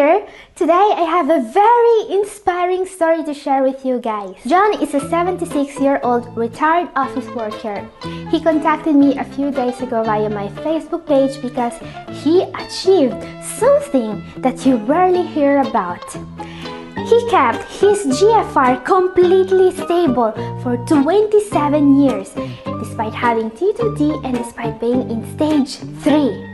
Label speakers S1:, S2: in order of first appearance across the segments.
S1: here. Today I have a very inspiring story to share with you guys. John is a 76-year-old retired office worker. He contacted me a few days ago via my Facebook page because he achieved something that you rarely hear about. He kept his GFR completely stable for 27 years, despite having T2D and despite being in stage 3.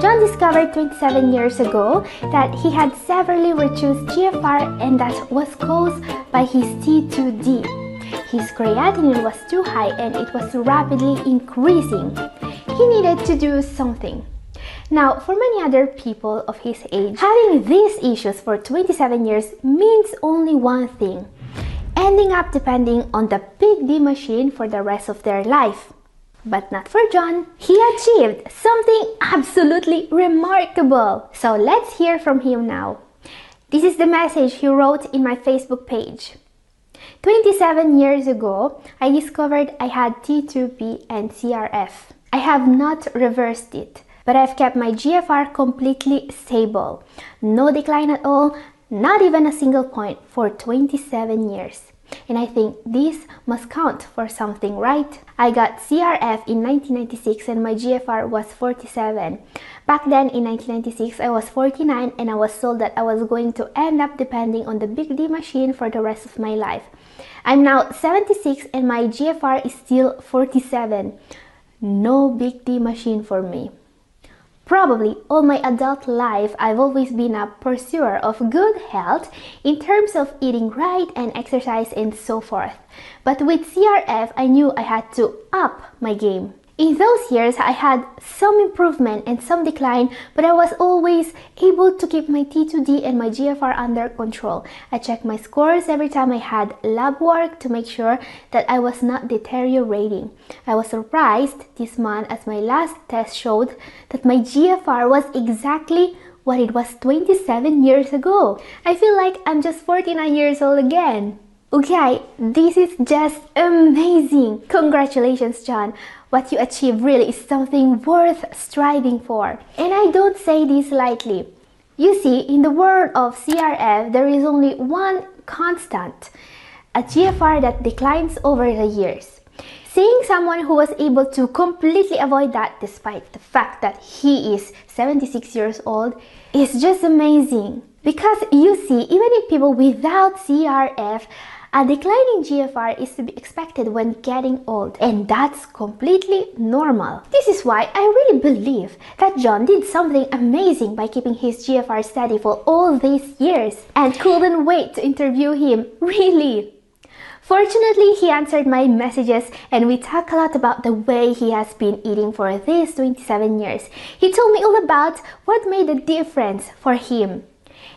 S1: John discovered 27 years ago that he had severely reduced GFR, and that was caused by his T2D. His creatinine was too high and it was rapidly increasing. He needed to do something. Now, for many other people of his age, having these issues for 27 years means only one thing: ending up depending on the Big D machine for the rest of their life. But not for John. He achieved something absolutely remarkable. So let's hear from him now. This is the message he wrote in my Facebook page. 27 years ago, I discovered I had T2B and CRF. I have not reversed it, but I've kept my GFR completely stable. No decline at all, not even a single point for 27 years. And I think this must count for something, right? I got CRF in 1996 and my GFR was 47. Back then in 1996, I was 49 and I was told that I was going to end up depending on the Big D machine for the rest of my life. I'm now 76 and my GFR is still 47. No Big D machine for me. Probably all my adult life, I've always been a pursuer of good health in terms of eating right and exercise and so forth. But with CRF, I knew I had to up my game. In those years, I had some improvement and some decline, but I was always able to keep my T2D and my GFR under control. I checked my scores every time I had lab work to make sure that I was not deteriorating. I was surprised this month as my last test showed that my GFR was exactly what it was 27 years ago. I feel like I'm just 49 years old again. Okay, this is just amazing. Congratulations, John. What you achieved really is something worth striving for. And I don't say this lightly. You see, in the world of CRF, there is only one constant: a GFR that declines over the years. Seeing someone who was able to completely avoid that despite the fact that he is 76 years old is just amazing. Because you see, even in people without CRF, a declining GFR is to be expected when getting old, and that's completely normal. This is why I really believe that John did something amazing by keeping his GFR steady for all these years, and couldn't wait to interview him, really. Fortunately, he answered my messages and we talked a lot about the way he has been eating for these 27 years. He told me all about what made a difference for him.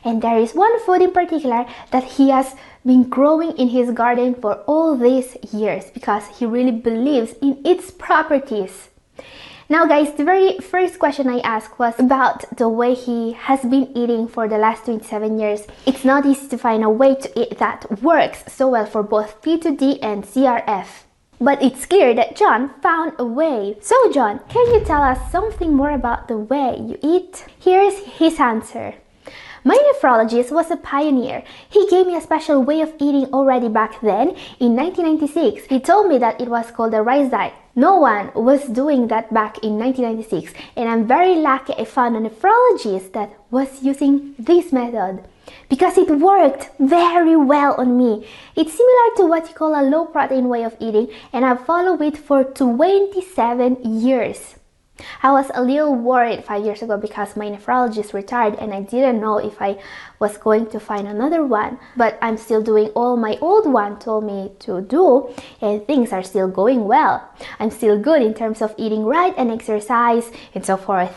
S1: And there is one food in particular that he has been growing in his garden for all these years because he really believes in its properties. Now guys, the very first question I asked was about the way he has been eating for the last 27 years. It's not easy to find a way to eat that works so well for both T2D and CRF. But it's clear that John found a way. So John, can you tell us something more about the way you eat? Here's his answer. My nephrologist was a pioneer. He gave me a special way of eating already back then in 1996. He told me that it was called the rice diet. No one was doing that back in 1996, and I'm very lucky I found a nephrologist that was using this method because it worked very well on me. It's similar to what you call a low protein way of eating, and I've followed it for 27 years. I was a little worried 5 years ago because my nephrologist retired and I didn't know if I was going to find another one. But I'm still doing all my old one told me to do, and things are still going well. I'm still good in terms of eating right and exercise and so forth.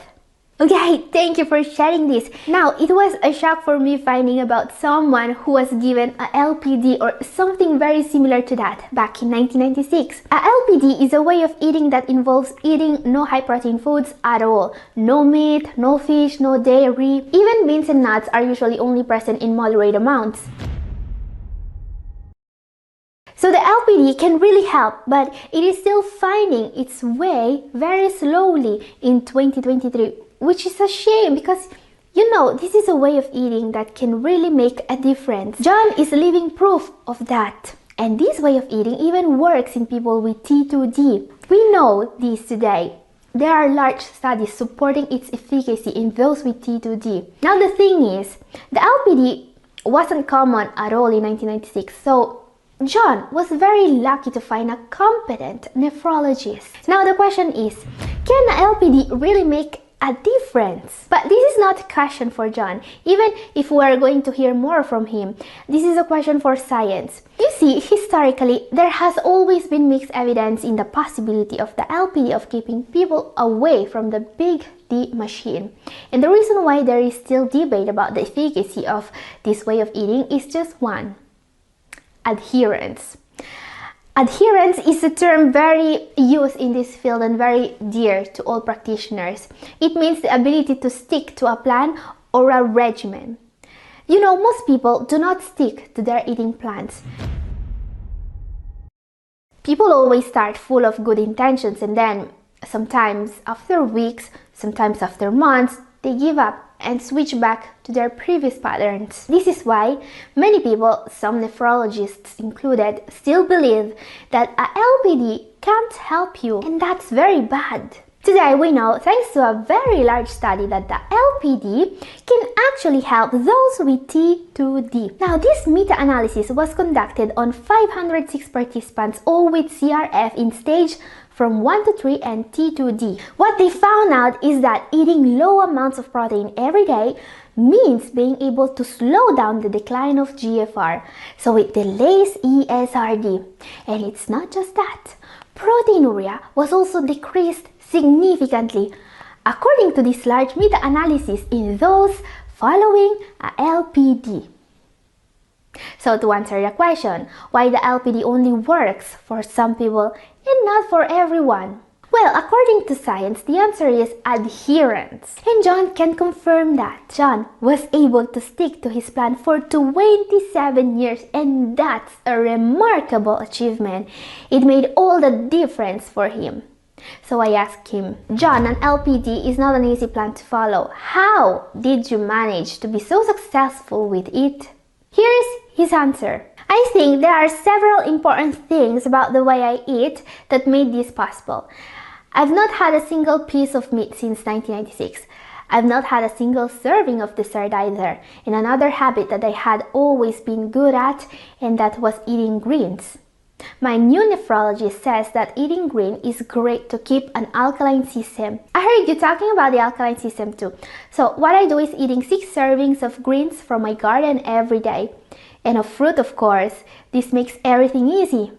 S1: Okay, thank you for sharing this. Now, it was a shock for me finding about someone who was given a LPD or something very similar to that back in 1996. A LPD is a way of eating that involves eating no high protein foods at all. No meat, no fish, no dairy. Even beans and nuts are usually only present in moderate amounts. So the LPD can really help, but it is still finding its way very slowly in 2023. Which is a shame because You know, this is a way of eating that can really make a difference. John is living proof of that. And this way of eating even works in people with T2D. We know this today. There are large studies supporting its efficacy in those with T2D. Now the thing is, the LPD wasn't common at all in 1996, so John was very lucky to find a competent nephrologist. Now the question is, can a LPD really make a difference? But this is not a question for John, even if we are going to hear more from him. This is a question for science. You see, historically, there has always been mixed evidence in the possibility of the LPD of keeping people away from the big D machine. And the reason why there is still debate about the efficacy of this way of eating is just one: adherence. Adherence is a term very used in this field and very dear to all practitioners. It means the ability to stick to a plan or a regimen. You know, most people do not stick to their eating plans. People always start full of good intentions, and then sometimes after weeks, sometimes after months, they give up and switch back to their previous patterns. This is why many people, some nephrologists included, still believe that a LPD can't help you, and that's very bad. Today we know, thanks to a very large study, that the LPD can actually help those with T2D. Now this meta-analysis was conducted on 506 participants, all with CRF in stage from 1 to 3 and T2D. What they found out is that eating low amounts of protein every day means being able to slow down the decline of GFR, so it delays ESRD. And it's not just that. Proteinuria was also decreased significantly, according to this large meta-analysis, in those following a LPD. So to answer the question, why the LPD only works for some people and not for everyone? Well, according to science, the answer is adherence. And John can confirm that. John was able to stick to his plan for 27 years, and that's a remarkable achievement. It made all the difference for him. So I asked him, John, an LPD is not an easy plan to follow. How did you manage to be so successful with it? Here's his answer. I think there are several important things about the way I eat that made this possible. I've not had a single piece of meat since 1996. I've not had a single serving of dessert either. And another habit that I had always been good at, and that was eating greens. My new nephrologist says that eating green is great to keep an alkaline system. I heard you talking about the alkaline system too. So what I do is eating 6 servings of greens from my garden every day. And of fruit, of course. This makes everything easy.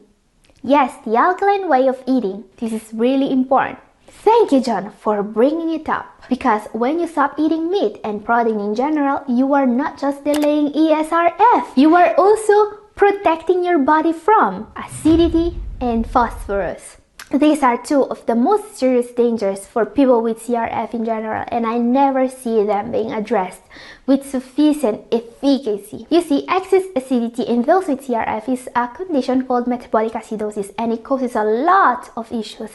S1: Yes, the alkaline way of eating. This is really important. Thank you, John, for bringing it up. Because when you stop eating meat and protein in general, you are not just delaying ESRF. You are also protecting your body from acidity and phosphorus. These are two of the most serious dangers for people with CRF in general, and I never see them being addressed with sufficient efficacy. You see, excess acidity in those with CRF is a condition called metabolic acidosis, and it causes a lot of issues.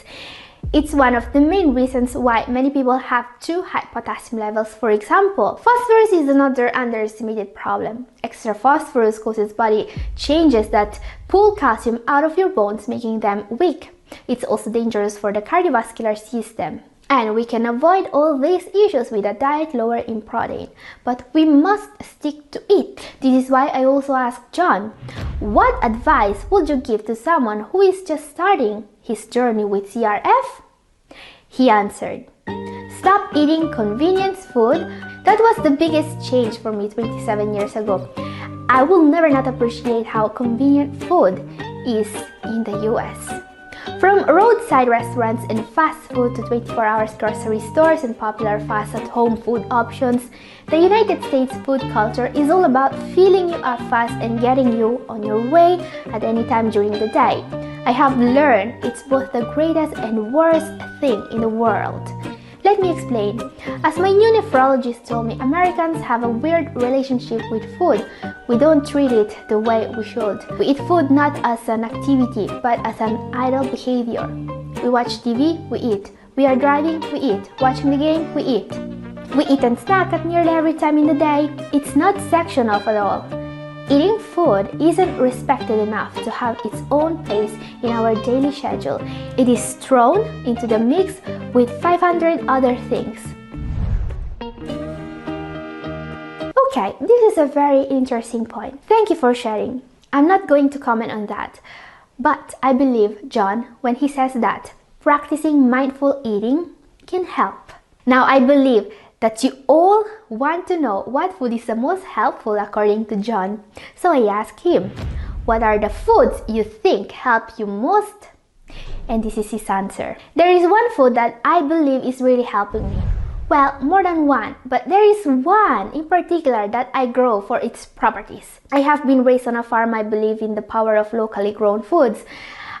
S1: It's one of the main reasons why many people have too high potassium levels. For example, phosphorus is another underestimated problem. Extra phosphorus causes body changes that pull calcium out of your bones, making them weak. It's also dangerous for the cardiovascular system. And we can avoid all these issues with a diet lower in protein. But we must stick to it. This is why I also asked John, what advice would you give to someone who is just starting his journey with CRF? He answered, stop eating convenience food. That was the biggest change for me 27 years ago. I will never not appreciate how convenient food is in the US. From roadside restaurants and fast food to 24-hour grocery stores and popular fast-at-home food options, the United States food culture is all about filling you up fast and getting you on your way at any time during the day. I have learned it's both the greatest and worst thing in the world. Let me explain. As my new nephrologist told me, Americans have a weird relationship with food. We don't treat it the way we should. We eat food not as an activity, but as an idle behavior. We watch TV, we eat. We are driving, we eat. Watching the game, we eat. We eat and snack at nearly every time in the day. It's not sectioned off at all. Eating food isn't respected enough to have its own place in our daily schedule. It is thrown into the mix with 500 other things. Okay, this is a very interesting point. Thank you for sharing. I'm not going to comment on that. But I believe John when he says that practicing mindful eating can help. Now I believe that you all want to know what food is the most helpful according to John. So I asked him, what are the foods you think help you most? And this is his answer. There is one food that I believe is really helping me. Well, more than one, but there is one in particular that I grow for its properties. I have been raised on a farm. I believe in the power of locally grown foods.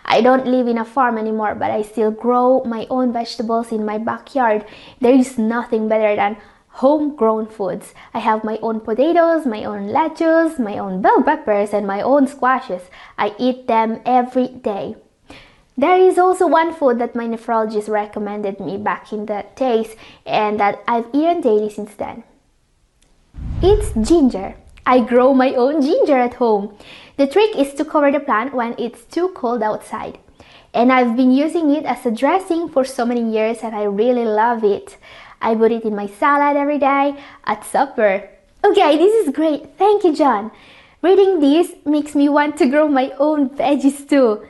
S1: I don't live in a farm anymore, but I still grow my own vegetables in my backyard. There is nothing better than homegrown foods. I have my own potatoes, my own lettuce, my own bell peppers, and my own squashes. I eat them every day. There is also one food that my nephrologist recommended me back in the days and that I've eaten daily since then. It's ginger. I grow my own ginger at home. The trick is to cover the plant when it's too cold outside. And I've been using it as a dressing for so many years and I really love it. I put it in my salad every day, at supper. Okay, this is great. Thank you, John. Reading this makes me want to grow my own veggies too.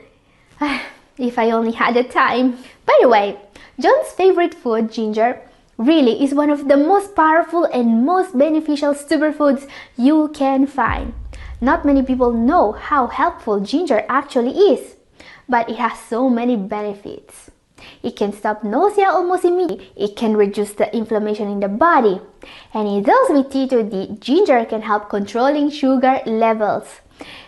S1: If I only had the time. By the way, John's favorite food, ginger, really is one of the most powerful and most beneficial superfoods you can find. Not many people know how helpful ginger actually is, but it has so many benefits. It can stop nausea almost immediately. It can reduce the inflammation in the body. And in those with T2D, ginger can help controlling sugar levels.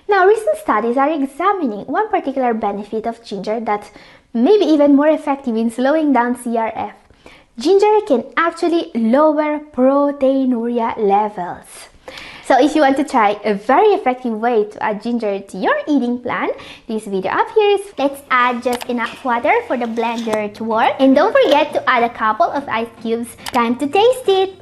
S1: Now, recent studies are examining one particular benefit of ginger that's maybe even more effective in slowing down CRF. Ginger can actually lower proteinuria levels. So if you want to try a very effective way to add ginger to your eating plan, this video up here is let's add just enough water for the blender to work. And don't forget to add a couple of ice cubes. Time to taste it.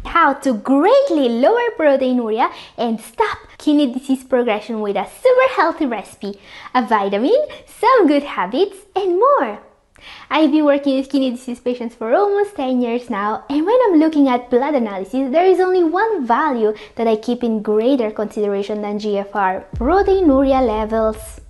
S1: How to greatly lower proteinuria and stop kidney disease progression with a super healthy recipe, a vitamin, some good habits, and more. I've been working with kidney disease patients for almost 10 years now, and when I'm looking at blood analysis, there is only one value that I keep in greater consideration than GFR: proteinuria levels.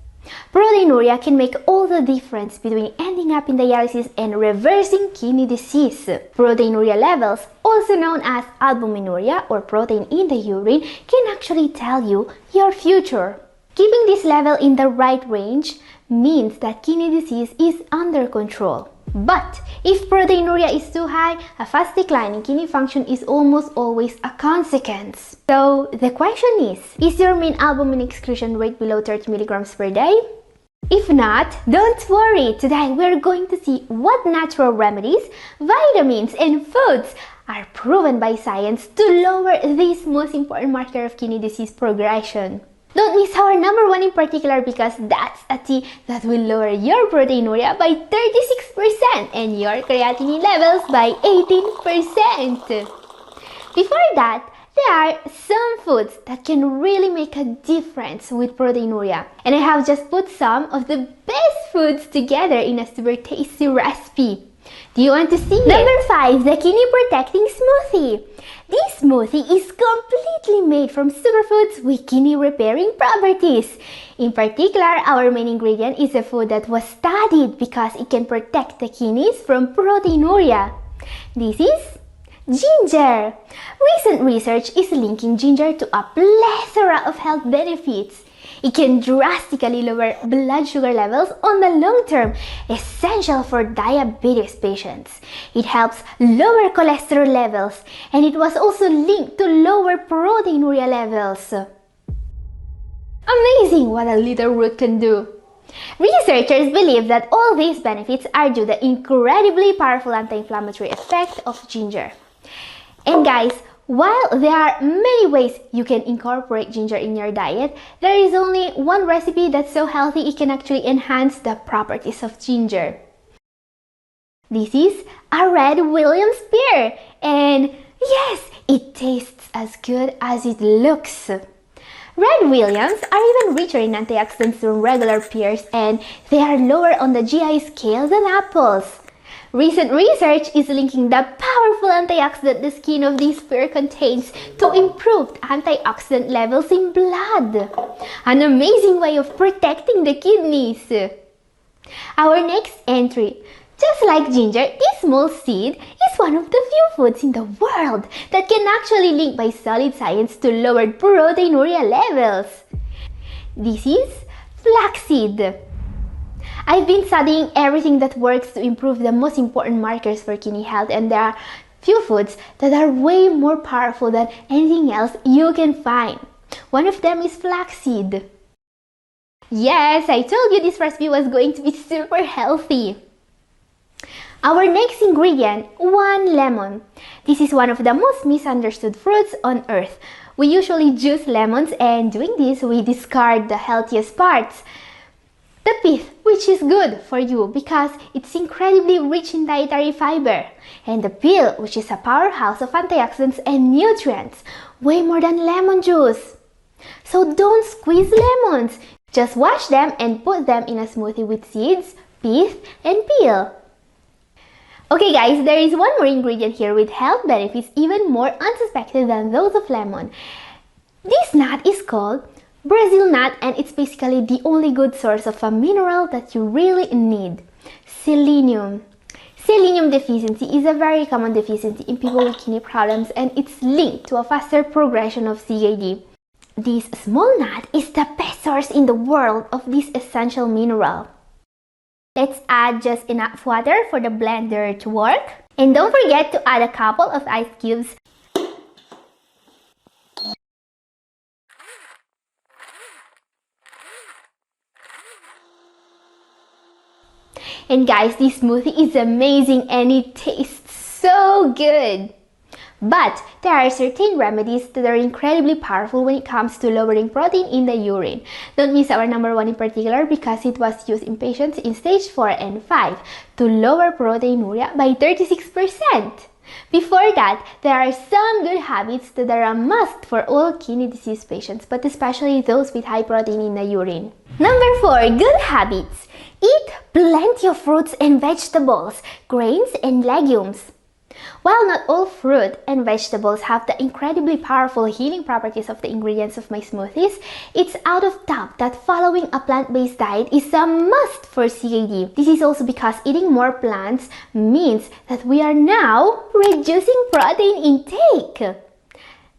S1: Proteinuria can make all the difference between ending up in dialysis and reversing kidney disease. Proteinuria levels, also known as albuminuria or protein in the urine, can actually tell you your future. Keeping this level in the right range means that kidney disease is under control. But if proteinuria is too high, a fast decline in kidney function is almost always a consequence. So the question is your mean albumin excretion rate below 30 milligrams per day? If not, don't worry. Today we're going to see what natural remedies, vitamins, and foods are proven by science to lower this most important marker of kidney disease progression. Don't miss our number one in particular because that's a tea that will lower your proteinuria by 36% and your creatinine levels by 18%. Before that, there are some foods that can really make a difference with proteinuria. And I have just put some of the best foods together in a super tasty recipe. Do you want to see it? Number 5, the kidney protecting smoothie. This smoothie is completely made from superfoods with kidney repairing properties. In particular, our main ingredient is a food that was studied because it can protect the kidneys from proteinuria. This is ginger. Recent research is linking ginger to a plethora of health benefits. It can drastically lower blood sugar levels on the long term, essential for diabetes patients. It helps lower cholesterol levels, and it was also linked to lower proteinuria levels. Amazing what a little root can do! Researchers believe that all these benefits are due to the incredibly powerful anti-inflammatory effect of ginger. And guys, while there are many ways you can incorporate ginger in your diet, there is only one recipe that's so healthy it can actually enhance the properties of ginger. This is a red Williams pear, and yes, it tastes as good as it looks. Red Williams are even richer in antioxidants than regular pears, and they are lower on the GI scale than apples. Recent research is linking the powerful antioxidant the skin of this pear contains to improved antioxidant levels in blood. An amazing way of protecting the kidneys. Our next entry. Just like ginger, this small seed is one of the few foods in the world that can actually link by solid science to lowered proteinuria levels. This is flaxseed. I've been studying everything that works to improve the most important markers for kidney health, and there are few foods that are way more powerful than anything else you can find. One of them is flaxseed. Yes, I told you this recipe was going to be super healthy. Our next ingredient, 1 lemon. This is one of the most misunderstood fruits on earth. We usually juice lemons, and doing this we discard the healthiest parts. The pith, which is good for you because it's incredibly rich in dietary fiber. And the peel, which is a powerhouse of antioxidants and nutrients, way more than lemon juice. So don't squeeze lemons. Just wash them and put them in a smoothie with seeds, pith, and peel. Okay guys, there is one more ingredient here with health benefits even more unsuspected than those of lemon. This nut is called Brazil nut, and it's basically the only good source of a mineral that you really need, selenium. Selenium deficiency is a very common deficiency in people with kidney problems, and it's linked to a faster progression of CKD. This small nut is the best source in the world of this essential mineral. Let's add just enough water for the blender to work. And don't forget to add a couple of ice cubes. And guys, this smoothie is amazing and it tastes so good. But there are certain remedies that are incredibly powerful when it comes to lowering protein in the urine. Don't miss our number 1 in particular because it was used in patients in stage 4 and 5 to lower proteinuria by 36%. Before that, there are some good habits that are a must for all kidney disease patients, but especially those with high protein in the urine. Number 4, good habits. Eat plenty of fruits and vegetables, grains and legumes. While not all fruit and vegetables have the incredibly powerful healing properties of the ingredients of my smoothies, it's out of doubt that following a plant-based diet is a must for CKD. This is also because eating more plants means that we are now reducing protein intake.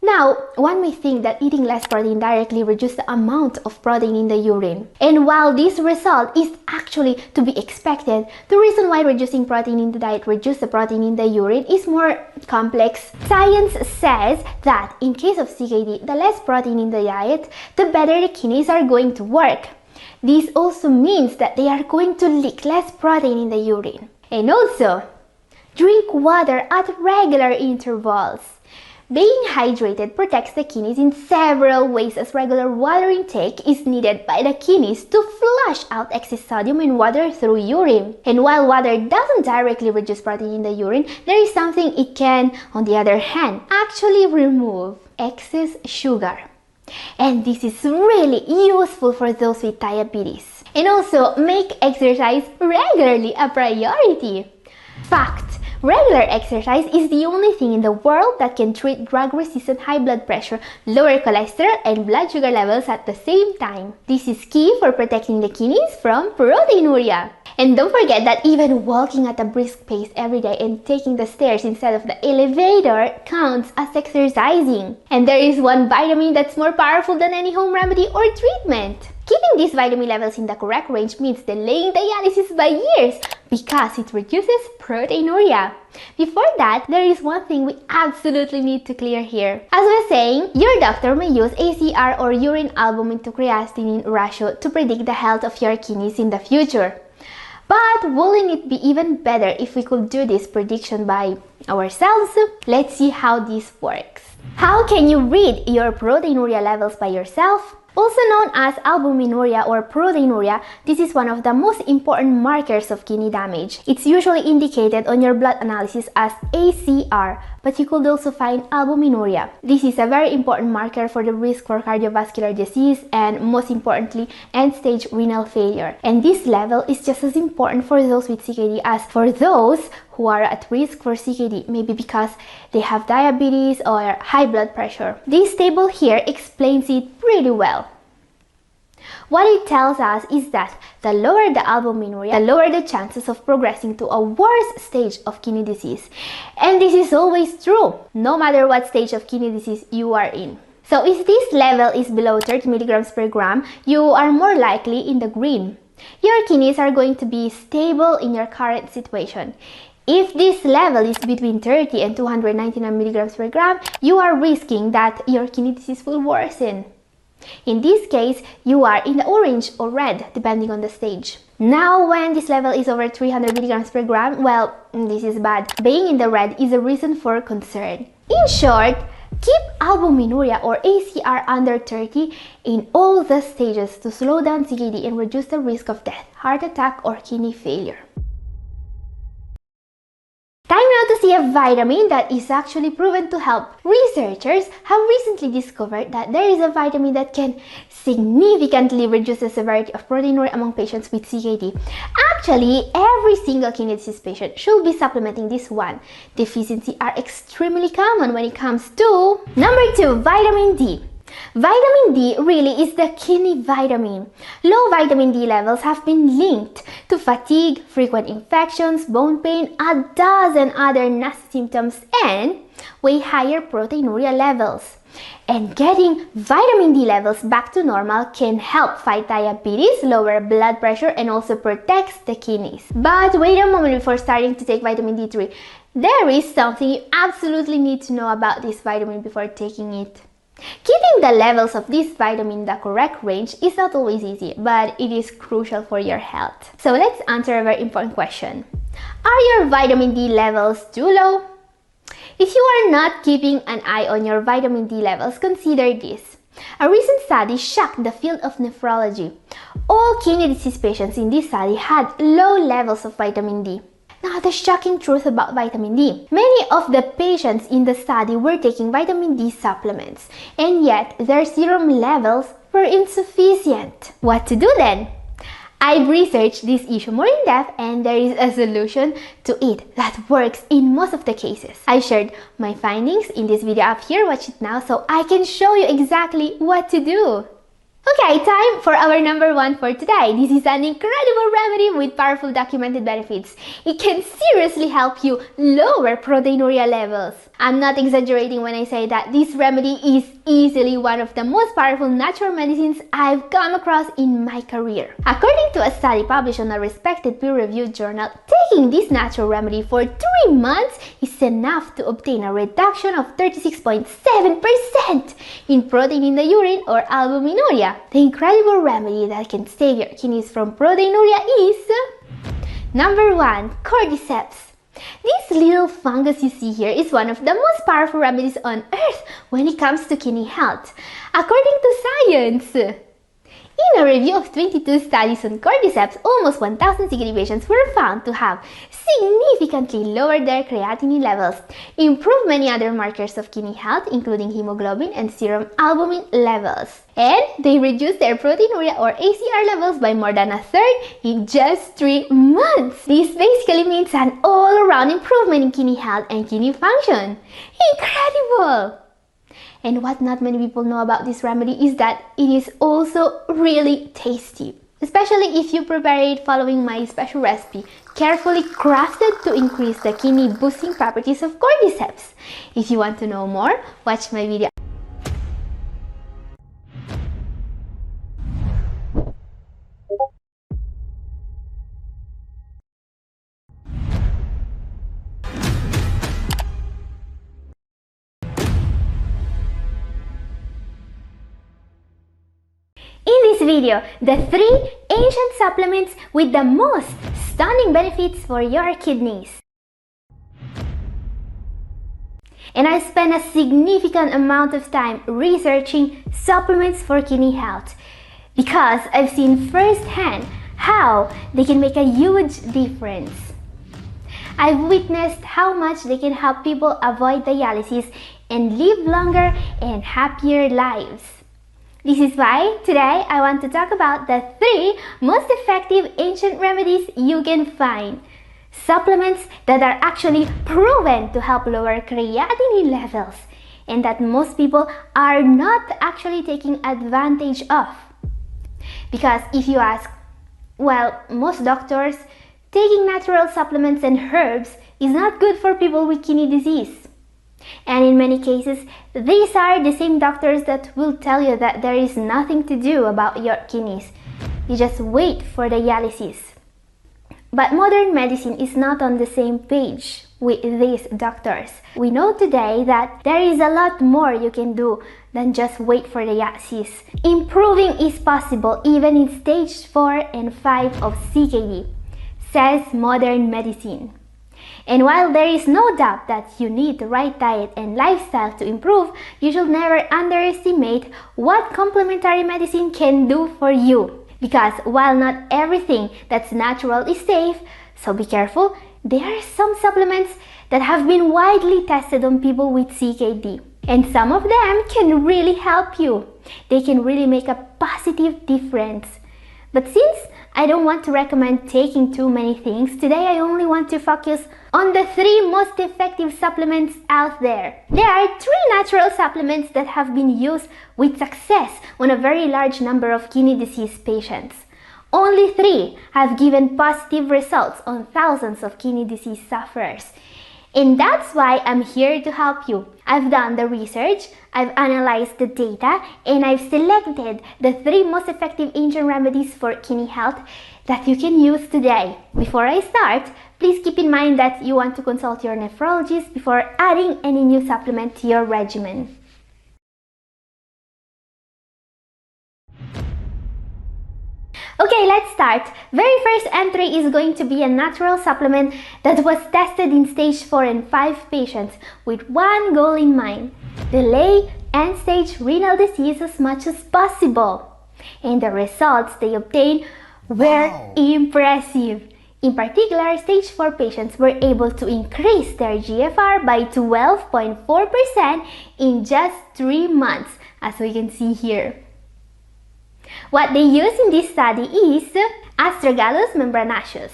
S1: Now, one may think that eating less protein directly reduces the amount of protein in the urine. And while this result is actually to be expected, the reason why reducing protein in the diet reduces the protein in the urine is more complex. Science says that in case of CKD, the less protein in the diet, the better the kidneys are going to work. This also means that they are going to leak less protein in the urine. And also, drink water at regular intervals. Being hydrated protects the kidneys in several ways, as regular water intake is needed by the kidneys to flush out excess sodium and water through urine. And while water doesn't directly reduce protein in the urine, there is something it can, on the other hand, actually remove: excess sugar. And this is really useful for those with diabetes. And also, make exercise regularly a priority. Fact: regular exercise is the only thing in the world that can treat drug-resistant high blood pressure, lower cholesterol, and blood sugar levels at the same time. This is key for protecting the kidneys from proteinuria. And don't forget that even walking at a brisk pace every day and taking the stairs instead of the elevator counts as exercising. And there is one vitamin that's more powerful than any home remedy or treatment: Keeping these vitamin levels in the correct range means delaying dialysis by years because it reduces proteinuria. Before that, there is one thing we absolutely need to clear here. As we were saying, your doctor may use ACR or urine albumin to creatinine ratio to predict the health of your kidneys in the future. But wouldn't it be even better if we could do this prediction by ourselves? Let's see how this works. How can you read your proteinuria levels by yourself? Also known as albuminuria or proteinuria, this is one of the most important markers of kidney damage. It's usually indicated on your blood analysis as ACR, but you could also find albuminuria. This is a very important marker for the risk for cardiovascular disease and, most importantly, end-stage renal failure. And this level is just as important for those with CKD as for those who are at risk for CKD, maybe because they have diabetes or high blood pressure. This table here explains it pretty well. What it tells us is that the lower the albuminuria, the lower the chances of progressing to a worse stage of kidney disease. And this is always true, no matter what stage of kidney disease you are in. So if this level is below 30 milligrams per gram, you are more likely in the green. Your kidneys are going to be stable in your current situation. If this level is between 30 and 299 milligrams per gram, you are risking that your kidney disease will worsen. In this case, you are in the orange or red, depending on the stage. Now, when this level is over 300 milligrams per gram, well, this is bad. Being in the red is a reason for concern. In short, keep albuminuria or ACR under 30 in all the stages to slow down CKD and reduce the risk of death, heart attack, or kidney failure. Time now to see a vitamin that is actually proven to help. Researchers have recently discovered that there is a vitamin that can significantly reduce the severity of proteinuria among patients with CKD. Actually, every single kidney disease patient should be supplementing this one. Deficiencies are extremely common when it comes to number 2, vitamin D. Vitamin D really is the kidney vitamin. Low vitamin D levels have been linked to fatigue, frequent infections, bone pain, a dozen other nasty symptoms, and way higher proteinuria levels. And getting vitamin D levels back to normal can help fight diabetes, lower blood pressure, and also protects the kidneys. But wait a moment before starting to take vitamin D3. There is something you absolutely need to know about this vitamin before taking it. Keeping the levels of this vitamin in the correct range is not always easy, but it is crucial for your health. So let's answer a very important question. Are your vitamin D levels too low? If you are not keeping an eye on your vitamin D levels, consider this. A recent study shocked the field of nephrology. All kidney disease patients in this study had low levels of vitamin D. Now, the shocking truth about vitamin D. Many of the patients in the study were taking vitamin D supplements, and yet their serum levels were insufficient. What to do then? I've researched this issue more in depth, and there is a solution to it that works in most of the cases. I shared my findings in this video up here, watch it now, so I can show you exactly what to do. Okay, time for our number 1 for today. This is an incredible remedy with powerful documented benefits. It can seriously help you lower proteinuria levels. I'm not exaggerating when I say that this remedy is easily one of the most powerful natural medicines I've come across in my career. According to a study published on a respected peer-reviewed journal, taking this natural remedy for 3 months is enough to obtain a reduction of 36.7% in protein in the urine or albuminuria. The incredible remedy that can save your kidneys from proteinuria is number 1, cordyceps. This little fungus you see here is one of the most powerful remedies on earth when it comes to kidney health, according to science. In a review of 22 studies on cordyceps, almost 1,000 CKD patients were found to have significantly lowered their creatinine levels, improved many other markers of kidney health, including hemoglobin and serum albumin levels, and they reduced their proteinuria or ACR levels by more than a third in just 3 months. This basically means an all-around improvement in kidney health and kidney function. Incredible! And what not many people know about this remedy is that it is also really tasty, especially if you prepare it following my special recipe, carefully crafted to increase the kidney boosting properties of cordyceps. If you want to know more, watch my video. video, the 3 ancient supplements with the most stunning benefits for your kidneys. And I spent a significant amount of time researching supplements for kidney health because I've seen firsthand how they can make a huge difference. I've witnessed how much they can help people avoid dialysis and live longer and happier lives. This is why today I want to talk about the 3 most effective ancient remedies you can find. Supplements that are actually proven to help lower creatinine levels and that most people are not actually taking advantage of. Because if you ask, well, most doctors, taking natural supplements and herbs is not good for people with kidney disease. And in many cases, these are the same doctors that will tell you that there is nothing to do about your kidneys. You just wait for dialysis. But modern medicine is not on the same page with these doctors. We know today that there is a lot more you can do than just wait for dialysis. Improving is possible even in stage 4 and 5 of CKD, says modern medicine. And while there is no doubt that you need the right diet and lifestyle to improve, you should never underestimate what complementary medicine can do for you. Because while not everything that's natural is safe, so be careful, there are some supplements that have been widely tested on people with CKD. And some of them can really help you. They can really make a positive difference. But since I don't want to recommend taking too many things, today I only want to focus on the 3 most effective supplements out there. There are 3 natural supplements that have been used with success on a very large number of kidney disease patients. Only 3 have given positive results on thousands of kidney disease sufferers. And that's why I'm here to help you. I've done the research, I've analyzed the data, and I've selected the 3 most effective ancient remedies for kidney health that you can use today. Before I start, please keep in mind that you want to consult your nephrologist before adding any new supplement to your regimen. Okay, let's start. Very first entry is going to be a natural supplement that was tested in stage 4 and 5 patients with one goal in mind: delay end-stage renal disease as much as possible. And the results they obtained were impressive. In particular, stage 4 patients were able to increase their GFR by 12.4% in just 3 months, as we can see here. What they use in this study is Astragalus membranaceus.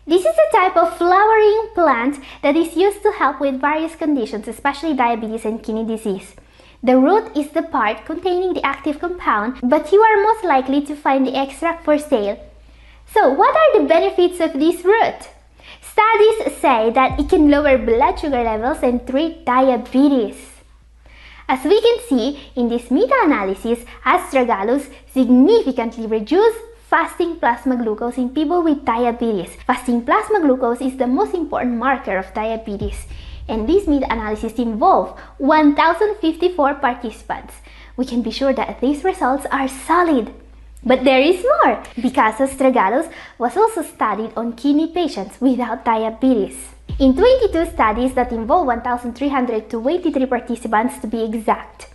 S1: This is a type of flowering plant that is used to help with various conditions, especially diabetes and kidney disease. The root is the part containing the active compound, but you are most likely to find the extract for sale. So, what are the benefits of this root? Studies say that it can lower blood sugar levels and treat diabetes. As we can see in this meta-analysis, Astragalus significantly reduced fasting plasma glucose in people with diabetes. Fasting plasma glucose is the most important marker of diabetes, and this meta-analysis involved 1,054 participants. We can be sure that these results are solid. But there is more, because Astragalus was also studied on kidney patients without diabetes. In 22 studies that involved 1,323 participants to be exact.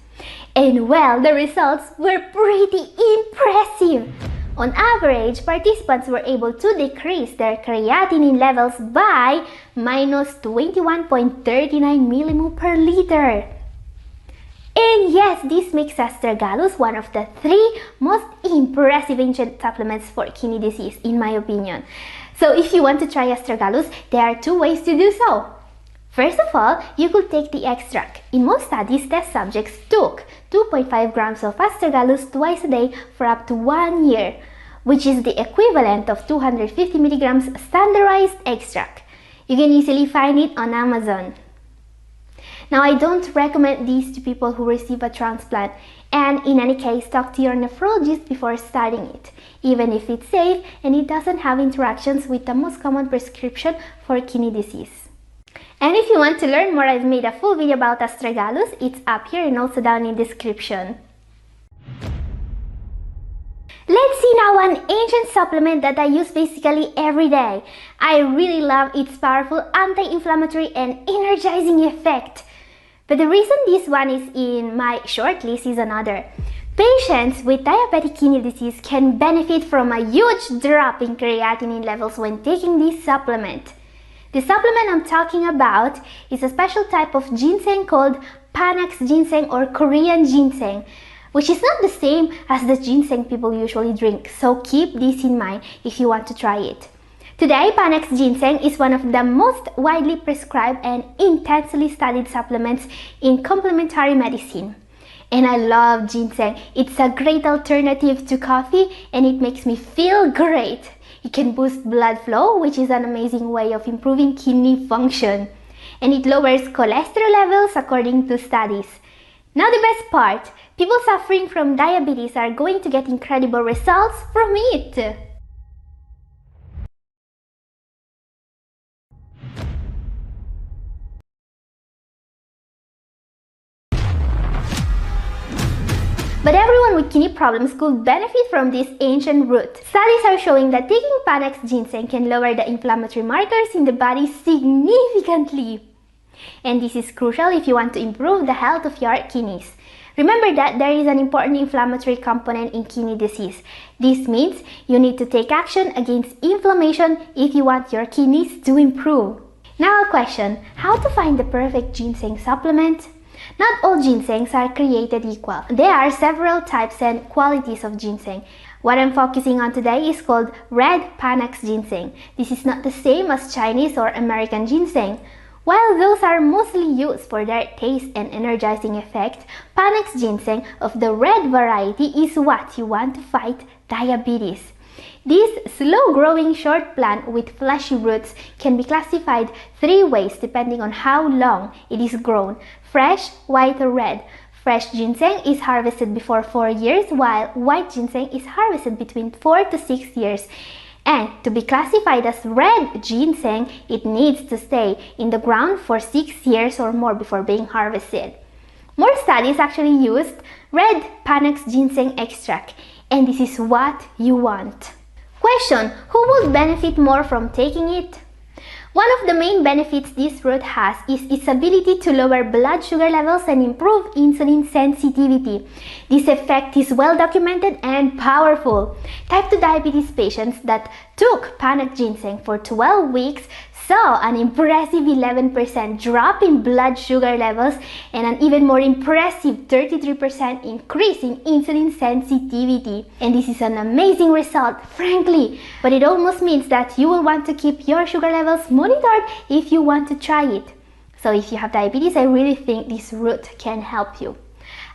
S1: And well, the results were pretty impressive. On average, participants were able to decrease their creatinine levels by minus 21.39 millimole per liter. And yes, this makes Astragalus one of the 3 most impressive ancient supplements for kidney disease, in my opinion. So if you want to try Astragalus, there are 2 ways to do so. First of all, you could take the extract. In most studies, test subjects took 2.5 grams of Astragalus twice a day for up to 1 year, which is the equivalent of 250 milligrams standardized extract. You can easily find it on Amazon. Now, I don't recommend these to people who receive a transplant, and in any case, talk to your nephrologist before starting it, even if it's safe and it doesn't have interactions with the most common prescription for kidney disease. And if you want to learn more, I've made a full video about Astragalus. It's up here and also down in the description. Let's see now an ancient supplement that I use basically every day. I really love its powerful anti-inflammatory and energizing effect. But the reason this one is in my short list is another. Patients with diabetic kidney disease can benefit from a huge drop in creatinine levels when taking this supplement. The supplement I'm talking about is a special type of ginseng called Panax ginseng or Korean ginseng, which is not the same as the ginseng people usually drink, so keep this in mind if you want to try it. Today, Panax ginseng is one of the most widely prescribed and intensely studied supplements in complementary medicine. And I love ginseng. It's a great alternative to coffee and it makes me feel great. It can boost blood flow, which is an amazing way of improving kidney function. And it lowers cholesterol levels according to studies. Now the best part, people suffering from diabetes are going to get incredible results from it. But everyone with kidney problems could benefit from this ancient root. Studies are showing that taking Panax ginseng can lower the inflammatory markers in the body significantly. And this is crucial if you want to improve the health of your kidneys. Remember that there is an important inflammatory component in kidney disease. This means you need to take action against inflammation if you want your kidneys to improve. Now a question, how to find the perfect ginseng supplement? Not all ginsengs are created equal. There are several types and qualities of ginseng. What I'm focusing on today is called red Panax ginseng. This is not the same as Chinese or American ginseng. While those are mostly used for their taste and energizing effect, Panax ginseng of the red variety is what you want to fight diabetes. This slow-growing short plant with fleshy roots can be classified 3 ways depending on how long it is grown: fresh, white, or red. Fresh ginseng is harvested before 4 years, while white ginseng is harvested between 4 to 6 years. And to be classified as red ginseng, it needs to stay in the ground for 6 years or more before being harvested. More studies actually used red Panax ginseng extract, and this is what you want. Question: who would benefit more from taking it? One of the main benefits this root has is its ability to lower blood sugar levels and improve insulin sensitivity. This effect is well documented and powerful. Type 2 diabetes patients that took Panax ginseng for 12 weeks saw an impressive 11% drop in blood sugar levels and an even more impressive 33% increase in insulin sensitivity. And this is an amazing result, frankly, but it almost means that you will want to keep your sugar levels monitored if you want to try it. So if you have diabetes, I really think this root can help you.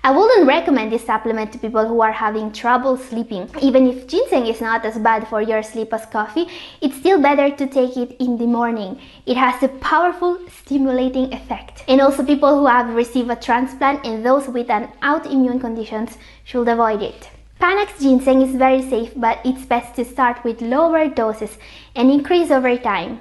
S1: I wouldn't recommend this supplement to people who are having trouble sleeping. Even if ginseng is not as bad for your sleep as coffee, it's still better to take it in the morning. It has a powerful stimulating effect. And also people who have received a transplant and those with an autoimmune conditions should avoid it. Panax ginseng is very safe, but it's best to start with lower doses and increase over time.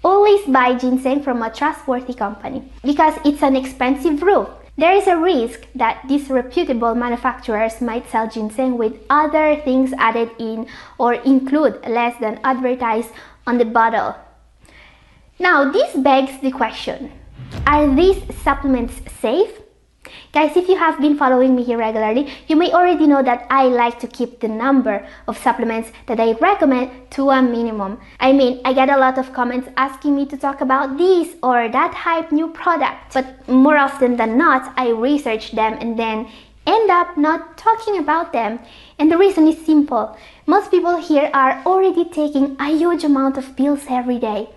S1: Always buy ginseng from a trustworthy company because it's an expensive root. There is a risk that these reputable manufacturers might sell ginseng with other things added in or include less than advertised on the bottle. Now, this begs the question, are these supplements safe? Guys, if you have been following me here regularly, you may already know that I like to keep the number of supplements that I recommend to a minimum. I mean, I get a lot of comments asking me to talk about this or that hype new product, but more often than not, I research them and then end up not talking about them. And the reason is simple. Most people here are already taking a huge amount of pills every day,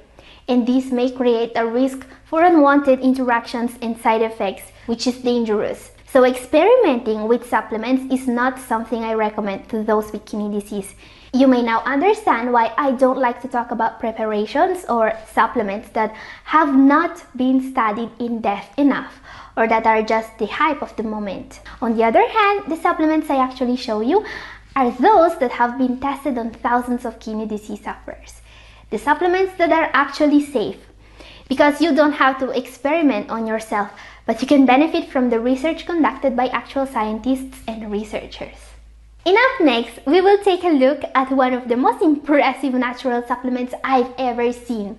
S1: and this may create a risk for unwanted interactions and side effects, which is dangerous. So experimenting with supplements is not something I recommend to those with kidney disease. You may now understand why I don't like to talk about preparations or supplements that have not been studied in depth enough or that are just the hype of the moment. On the other hand, the supplements I actually show you are those that have been tested on thousands of kidney disease sufferers. The supplements that are actually safe, because you don't have to experiment on yourself, but you can benefit from the research conducted by actual scientists and researchers. And up next, we will take a look at one of the most impressive natural supplements I've ever seen.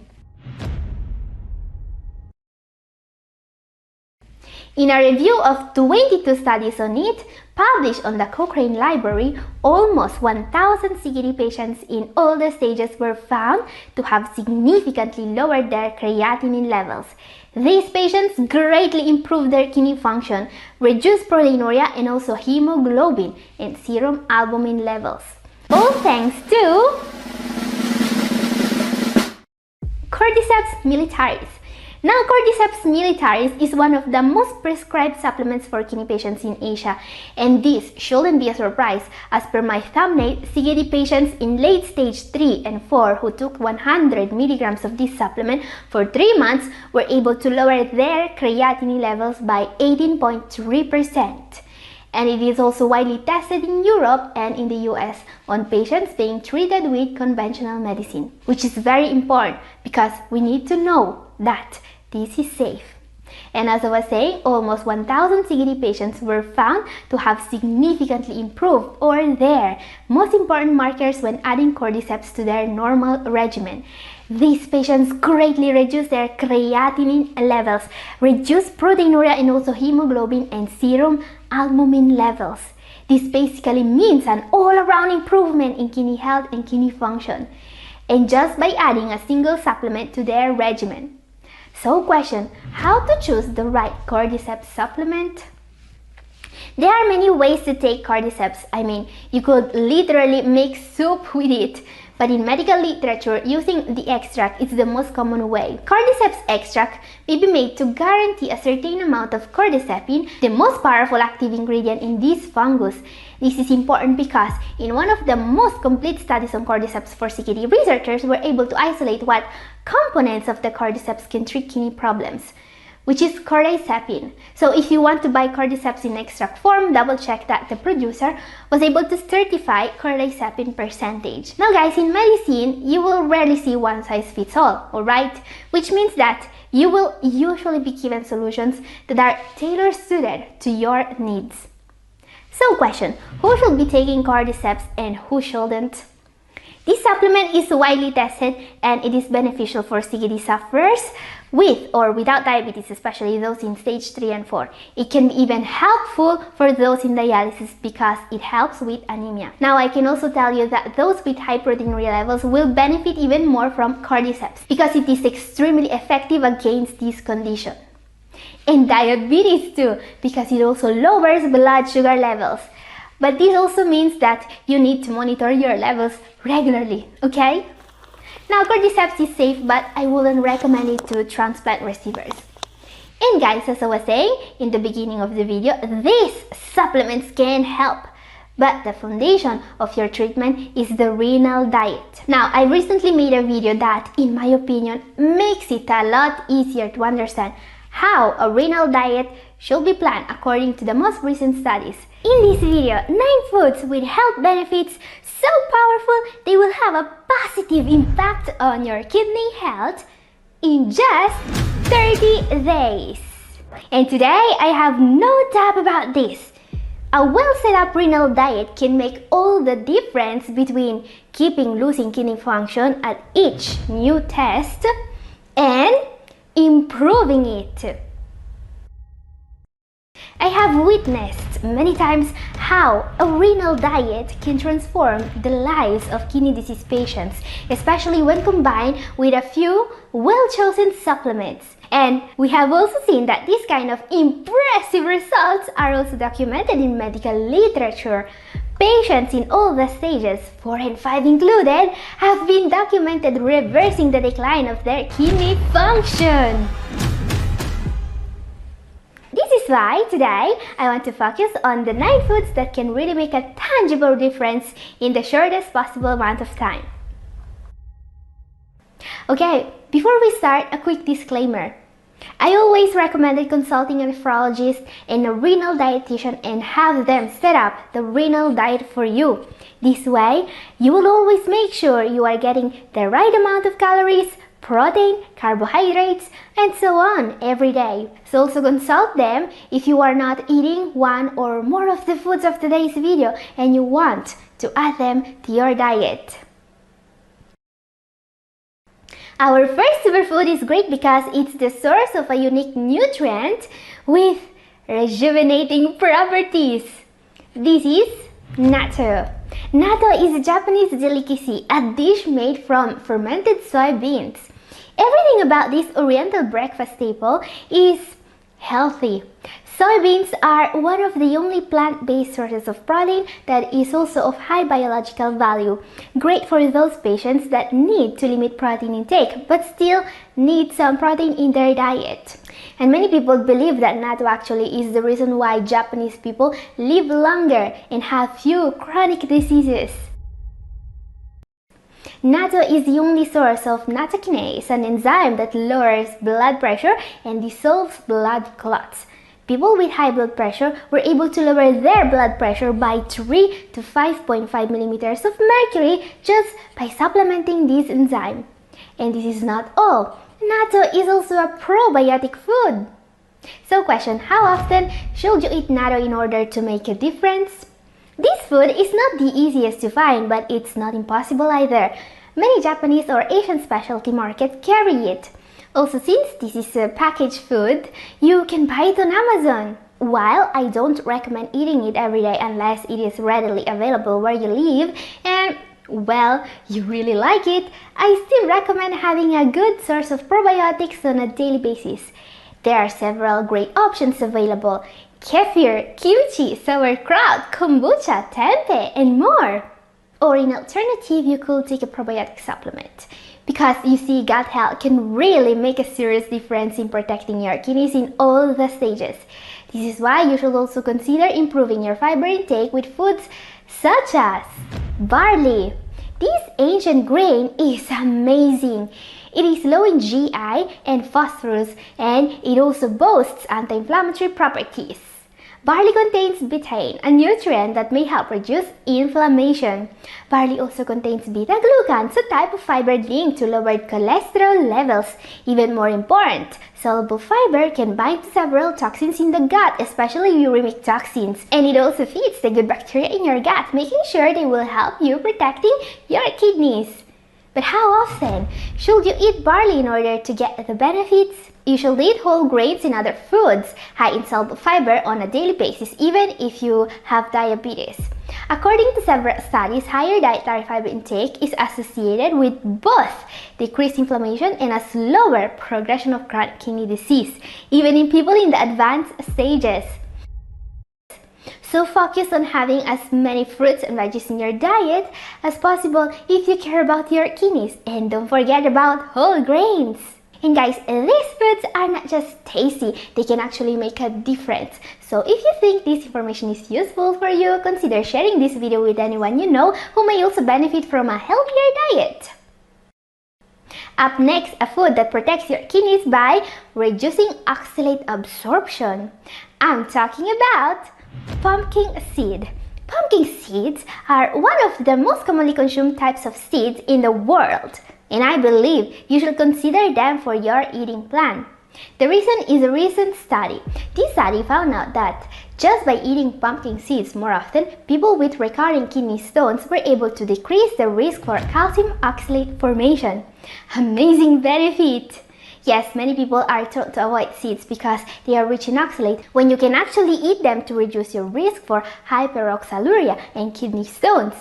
S1: In a review of 22 studies on it, published on the Cochrane Library, almost 1,000 CKD patients in all the stages were found to have significantly lowered their creatinine levels. These patients greatly improved their kidney function, reduced proteinuria and also hemoglobin and serum albumin levels. All thanks to Cordyceps militaris. Now, Cordyceps militaris is one of the most prescribed supplements for kidney patients in Asia, and this shouldn't be a surprise. As per my thumbnail, CKD patients in late stage 3 and 4 who took 100 milligrams of this supplement for 3 months were able to lower their creatinine levels by 18.3%. And it is also widely tested in Europe and in the US on patients being treated with conventional medicine, which is very important because we need to know that this is safe. And as I was saying, almost 1,000 CKD patients were found to have significantly improved or their most important markers when adding Cordyceps to their normal regimen. These patients greatly reduced their creatinine levels, reduced proteinuria and also hemoglobin and serum albumin levels. This basically means an all-around improvement in kidney health and kidney function, and just by adding a single supplement to their regimen. So question, how to choose the right Cordyceps supplement? There are many ways to take Cordyceps. I mean, you could literally make soup with it. But in medical literature, using the extract is the most common way. Cordyceps extract may be made to guarantee a certain amount of cordycepin, the most powerful active ingredient in this fungus. This is important because in one of the most complete studies on Cordyceps for CKD, researchers were able to isolate what components of the Cordyceps can treat kidney problems, which is cordycepin. So if you want to buy Cordyceps in extract form, double check that the producer was able to certify cordycepin percentage. Now guys, in medicine, you will rarely see one size fits all, alright? Which means that you will usually be given solutions that are tailor-suited to your needs. So question, who should be taking Cordyceps and who shouldn't? This supplement is widely tested and it is beneficial for CKD sufferers with or without diabetes, especially those in stage 3 and 4. It can be even helpful for those in dialysis because it helps with anemia. Now, I can also tell you that those with high proteinuria levels will benefit even more from Cordyceps because it is extremely effective against this condition. And diabetes too, because it also lowers blood sugar levels. But this also means that you need to monitor your levels regularly, okay? Now, Cordyceps is safe, but I wouldn't recommend it to transplant receivers. And guys, as I was saying in the beginning of the video, these supplements can help. But the foundation of your treatment is the renal diet. Now, I recently made a video that, in my opinion, makes it a lot easier to understand how a renal diet should be planned according to the most recent studies. In this video, 9 foods with health benefits so powerful they will have a positive impact on your kidney health in just 30 days. And today, I have no doubt about this. A well set up renal diet can make all the difference between keeping losing kidney function at each new test and improving it. I have witnessed many times how a renal diet can transform the lives of kidney disease patients, especially when combined with a few well-chosen supplements. And we have also seen that this kind of impressive results are also documented in medical literature. Patients in all the stages, 4 and 5 included, have been documented reversing the decline of their kidney function. This is why today I want to focus on the 9 foods that can really make a tangible difference in the shortest possible amount of time. Okay, before we start, a quick disclaimer. I always recommend consulting a nephrologist and a renal dietitian and have them set up the renal diet for you. This way, you will always make sure you are getting the right amount of calories, protein, carbohydrates, and so on every day. So also consult them if you are not eating one or more of the foods of today's video and you want to add them to your diet. Our first superfood is great because it's the source of a unique nutrient with rejuvenating properties. This is natto. Natto is a Japanese delicacy, a dish made from fermented soybeans. Everything about this oriental breakfast staple is healthy. Soybeans are one of the only plant-based sources of protein that is also of high biological value. Great for those patients that need to limit protein intake but still need some protein in their diet. And many people believe that natto actually is the reason why Japanese people live longer and have few chronic diseases. Natto is the only source of nattokinase, an enzyme that lowers blood pressure and dissolves blood clots. People with high blood pressure were able to lower their blood pressure by 3 to 5.5 millimeters of mercury just by supplementing this enzyme. And this is not all. Natto is also a probiotic food. So question, how often should you eat natto in order to make a difference? This food is not the easiest to find, but it's not impossible either. Many Japanese or Asian specialty markets carry it. Also, since this is a packaged food, you can buy it on Amazon. While I don't recommend eating it every day unless it is readily available where you live and, well, you really like it, I still recommend having a good source of probiotics on a daily basis. There are several great options available: kefir, kimchi, sauerkraut, kombucha, tempeh, and more. Or in alternative, you could take a probiotic supplement. Because you see, gut health can really make a serious difference in protecting your kidneys in all the stages. This is why you should also consider improving your fiber intake with foods such as barley. This ancient grain is amazing. It is low in GI and phosphorus, and it also boasts anti-inflammatory properties. Barley contains betaine, a nutrient that may help reduce inflammation. Barley also contains beta-glucans, a type of fiber linked to lowered cholesterol levels. Even more important, soluble fiber can bind to several toxins in the gut, especially uremic toxins. And it also feeds the good bacteria in your gut, making sure they will help you protecting your kidneys. But how often should you eat barley in order to get the benefits? You should eat whole grains and other foods high in soluble fiber on a daily basis, even if you have diabetes. According to several studies, higher dietary fiber intake is associated with both decreased inflammation and a slower progression of chronic kidney disease, even in people in the advanced stages. So focus on having as many fruits and veggies in your diet as possible if you care about your kidneys, and don't forget about whole grains. And guys, these foods are not just tasty, they can actually make a difference. So if you think this information is useful for you, consider sharing this video with anyone you know who may also benefit from a healthier diet. Up next, a food that protects your kidneys by reducing oxalate absorption. I'm talking about pumpkin seed. Pumpkin seeds are one of the most commonly consumed types of seeds in the world, and I believe you should consider them for your eating plan. The reason is a recent study. This study found out that just by eating pumpkin seeds more often, people with recurring kidney stones were able to decrease the risk for calcium oxalate formation. Amazing benefit! Yes, many people are told to avoid seeds because they are rich in oxalate, when you can actually eat them to reduce your risk for hyperoxaluria and kidney stones.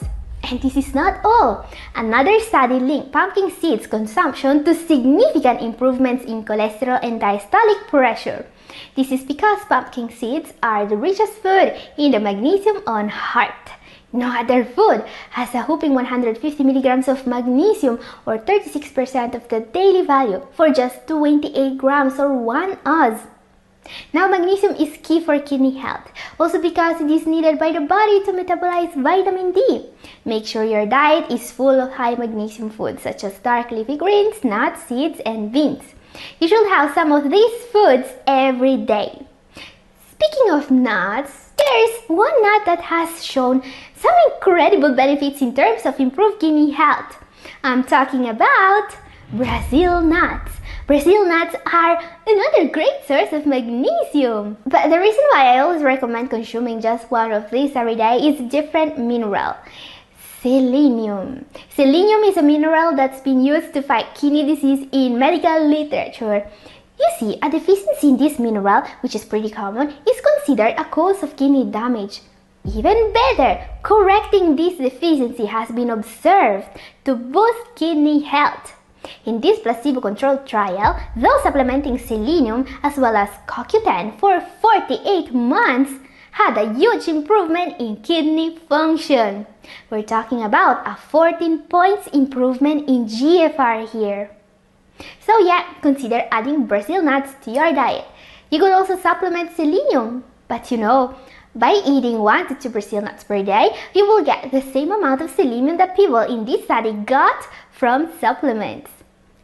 S1: And this is not all. Another study linked pumpkin seeds consumption to significant improvements in cholesterol and diastolic pressure. This is because pumpkin seeds are the richest food in the magnesium on heart. No other food has a whopping 150 milligrams of magnesium, or 36% of the daily value, for just 28 grams or 1 oz. Now, magnesium is key for kidney health, also because it is needed by the body to metabolize vitamin D. Make sure your diet is full of high magnesium foods such as dark leafy greens, nuts, seeds, and beans. You should have some of these foods every day. Speaking of nuts, there is one nut that has shown some incredible benefits in terms of improved kidney health. I'm talking about Brazil nuts. Brazil nuts are another great source of magnesium. But the reason why I always recommend consuming just one of these every day is a different mineral. Selenium. Selenium is a mineral that's been used to fight kidney disease in medical literature. You see, a deficiency in this mineral, which is pretty common, is considered a cause of kidney damage. Even better, correcting this deficiency has been observed to boost kidney health. In this placebo-controlled trial, those supplementing selenium as well as CoQ10 for 48 months had a huge improvement in kidney function. We're talking about a 14 points improvement in GFR here. So yeah, consider adding Brazil nuts to your diet. You could also supplement selenium, but by eating 1 to 2 Brazil nuts per day, you will get the same amount of selenium that people in this study got from supplements.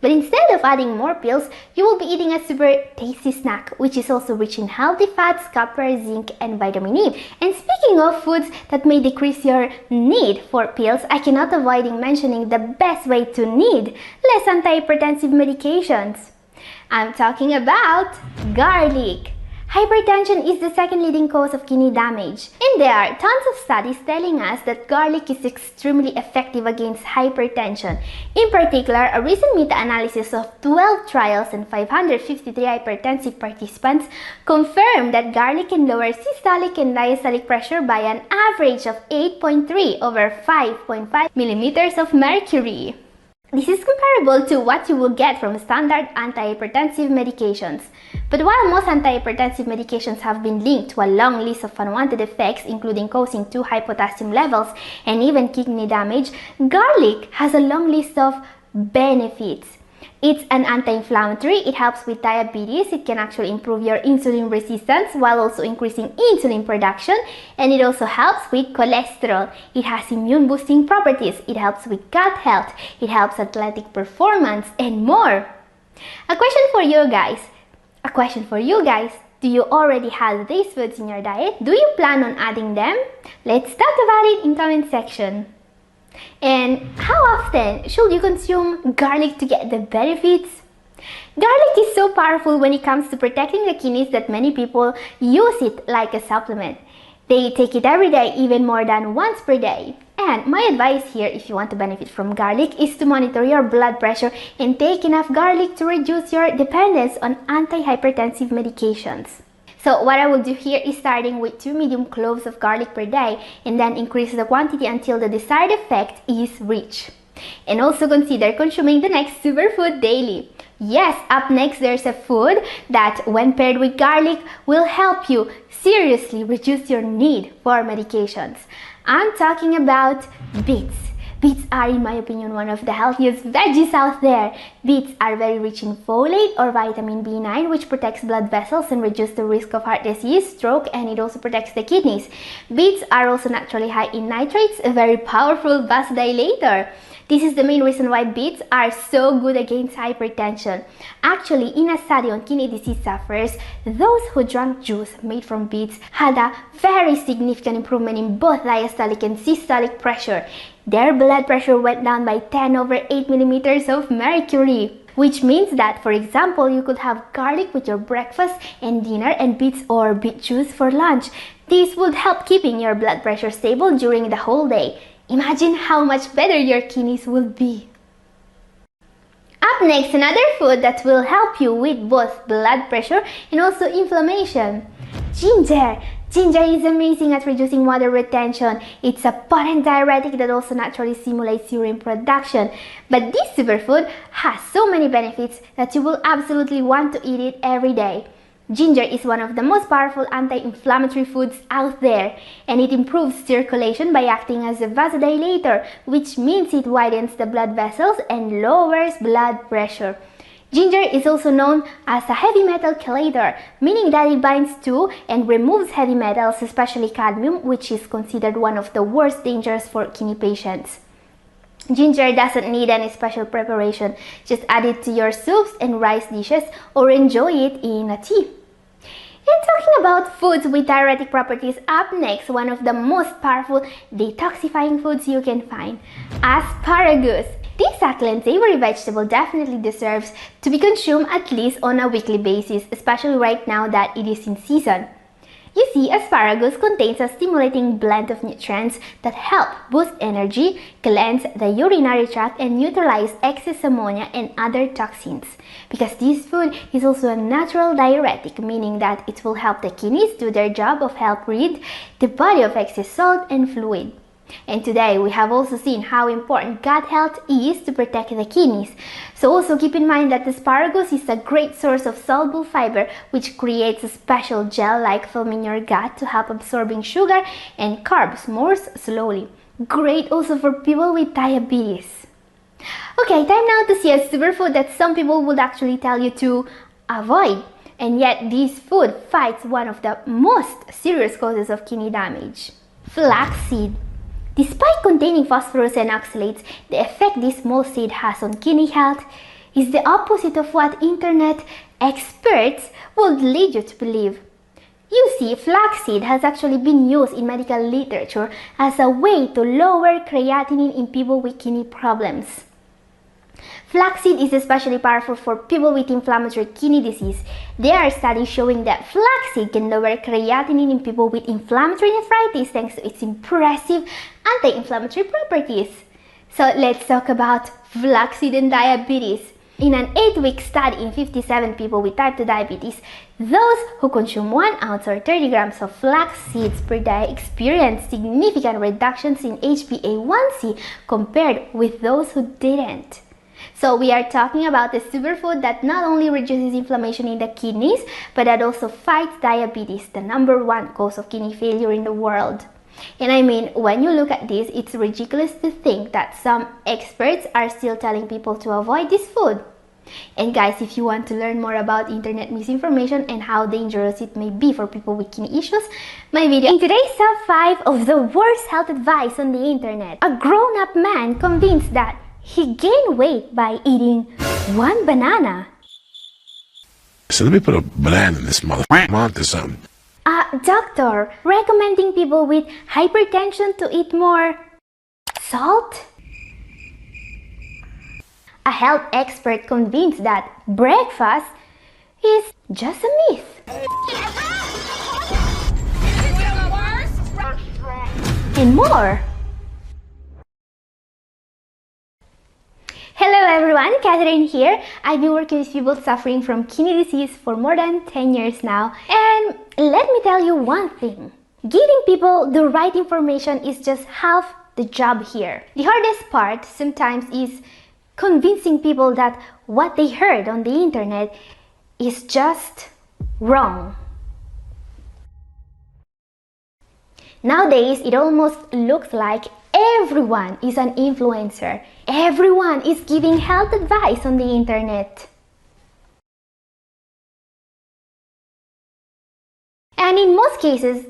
S1: But instead of adding more pills, you will be eating a super tasty snack, which is also rich in healthy fats, copper, zinc, and vitamin E. And speaking of foods that may decrease your need for pills, I cannot avoid mentioning the best way to need less antihypertensive medications. I'm talking about garlic. Hypertension is the second leading cause of kidney damage, and there are tons of studies telling us that garlic is extremely effective against hypertension. In particular, a recent meta-analysis of 12 trials and 553 hypertensive participants confirmed that garlic can lower systolic and diastolic pressure by an average of 8.3 over 5.5 millimeters of mercury. This is comparable to what you will get from standard antihypertensive medications. But while most antihypertensive medications have been linked to a long list of unwanted effects, including causing too high potassium levels and even kidney damage, garlic has a long list of benefits. It's an anti-inflammatory, it helps with diabetes, it can actually improve your insulin resistance while also increasing insulin production, and it also helps with cholesterol. It has immune boosting properties, it helps with gut health, it helps athletic performance, and more. A question for you guys. Do you already have these foods in your diet? Do you plan on adding them? Let's talk about it in comment section. And how often should you consume garlic to get the benefits? Garlic is so powerful when it comes to protecting the kidneys that many people use it like a supplement. They take it every day, even more than once per day. And my advice here, if you want to benefit from garlic, is to monitor your blood pressure and take enough garlic to reduce your dependence on antihypertensive medications. So what I will do here is starting with 2 medium cloves of garlic per day and then increase the quantity until the desired effect is reached. And also consider consuming the next superfood daily. Yes, up next there's a food that when paired with garlic will help you seriously reduce your need for medications. I'm talking about beets. Beets are, in my opinion, one of the healthiest veggies out there. Beets are very rich in folate or vitamin B9, which protects blood vessels and reduces the risk of heart disease, stroke, and it also protects the kidneys. Beets are also naturally high in nitrates, a very powerful vasodilator. This is the main reason why beets are so good against hypertension. Actually, in a study on kidney disease sufferers, those who drank juice made from beets had a very significant improvement in both diastolic and systolic pressure. Their blood pressure went down by 10 over 8 millimeters of mercury. Which means that, for example, you could have garlic with your breakfast and dinner and beets or beet juice for lunch. This would help keeping your blood pressure stable during the whole day. Imagine how much better your kidneys will be. Up next, another food that will help you with both blood pressure and also inflammation. Ginger. Ginger is amazing at reducing water retention. It's a potent diuretic that also naturally stimulates urine production. But this superfood has so many benefits that you will absolutely want to eat it every day. Ginger is one of the most powerful anti-inflammatory foods out there, and it improves circulation by acting as a vasodilator, which means it widens the blood vessels and lowers blood pressure. Ginger is also known as a heavy metal chelator, meaning that it binds to and removes heavy metals, especially cadmium, which is considered one of the worst dangers for kidney patients. Ginger doesn't need any special preparation. Just add it to your soups and rice dishes or enjoy it in a tea. And talking about foods with diuretic properties, up next, one of the most powerful detoxifying foods you can find, asparagus. This succulent savory vegetable definitely deserves to be consumed at least on a weekly basis, especially right now that it is in season. You see, asparagus contains a stimulating blend of nutrients that help boost energy, cleanse the urinary tract, and neutralize excess ammonia and other toxins. Because this food is also a natural diuretic, meaning that it will help the kidneys do their job of help rid the body of excess salt and fluid. And today we have also seen how important gut health is to protect the kidneys. So also keep in mind that asparagus is a great source of soluble fiber, which creates a special gel-like film in your gut to help absorbing sugar and carbs more slowly. Great also for people with diabetes. Okay, time now to see a superfood that some people would actually tell you to avoid. And yet this food fights one of the most serious causes of kidney damage: flaxseed. Despite containing phosphorus and oxalates, the effect this small seed has on kidney health is the opposite of what internet experts would lead you to believe. You see, flaxseed has actually been used in medical literature as a way to lower creatinine in people with kidney problems. Flaxseed is especially powerful for people with inflammatory kidney disease. There are studies showing that flaxseed can lower creatinine in people with inflammatory nephritis thanks to its impressive anti-inflammatory properties. So let's talk about flaxseed and diabetes. In an 8-week study in 57 people with type 2 diabetes, those who consume 1 ounce or 30 grams of flax seeds per day experienced significant reductions in HbA1c compared with those who didn't. So we are talking about a superfood that not only reduces inflammation in the kidneys, but that also fights diabetes, the #1 cause of kidney failure in the world. And I mean, when you look at this, it's ridiculous to think that some experts are still telling people to avoid this food. And guys, if you want to learn more about internet misinformation and how dangerous it may be for people with kidney issues, my video. In today's top 5 of the worst health advice on the internet, a grown-up man convinced that he gained weight by eating 1 banana.
S2: So let me put a banana in this motherfucker. On to something.
S1: A doctor recommending people with hypertension to eat more salt? A health expert convinced that breakfast is just a myth. And more. Hello everyone, Catherine here. I've been working with people suffering from kidney disease for more than 10 years now. And let me tell you one thing. Giving people the right information is just half the job here. The hardest part sometimes is convincing people that what they heard on the internet is just wrong. Nowadays, it almost looks like everyone is an influencer. Everyone is giving health advice on the internet. And in most cases,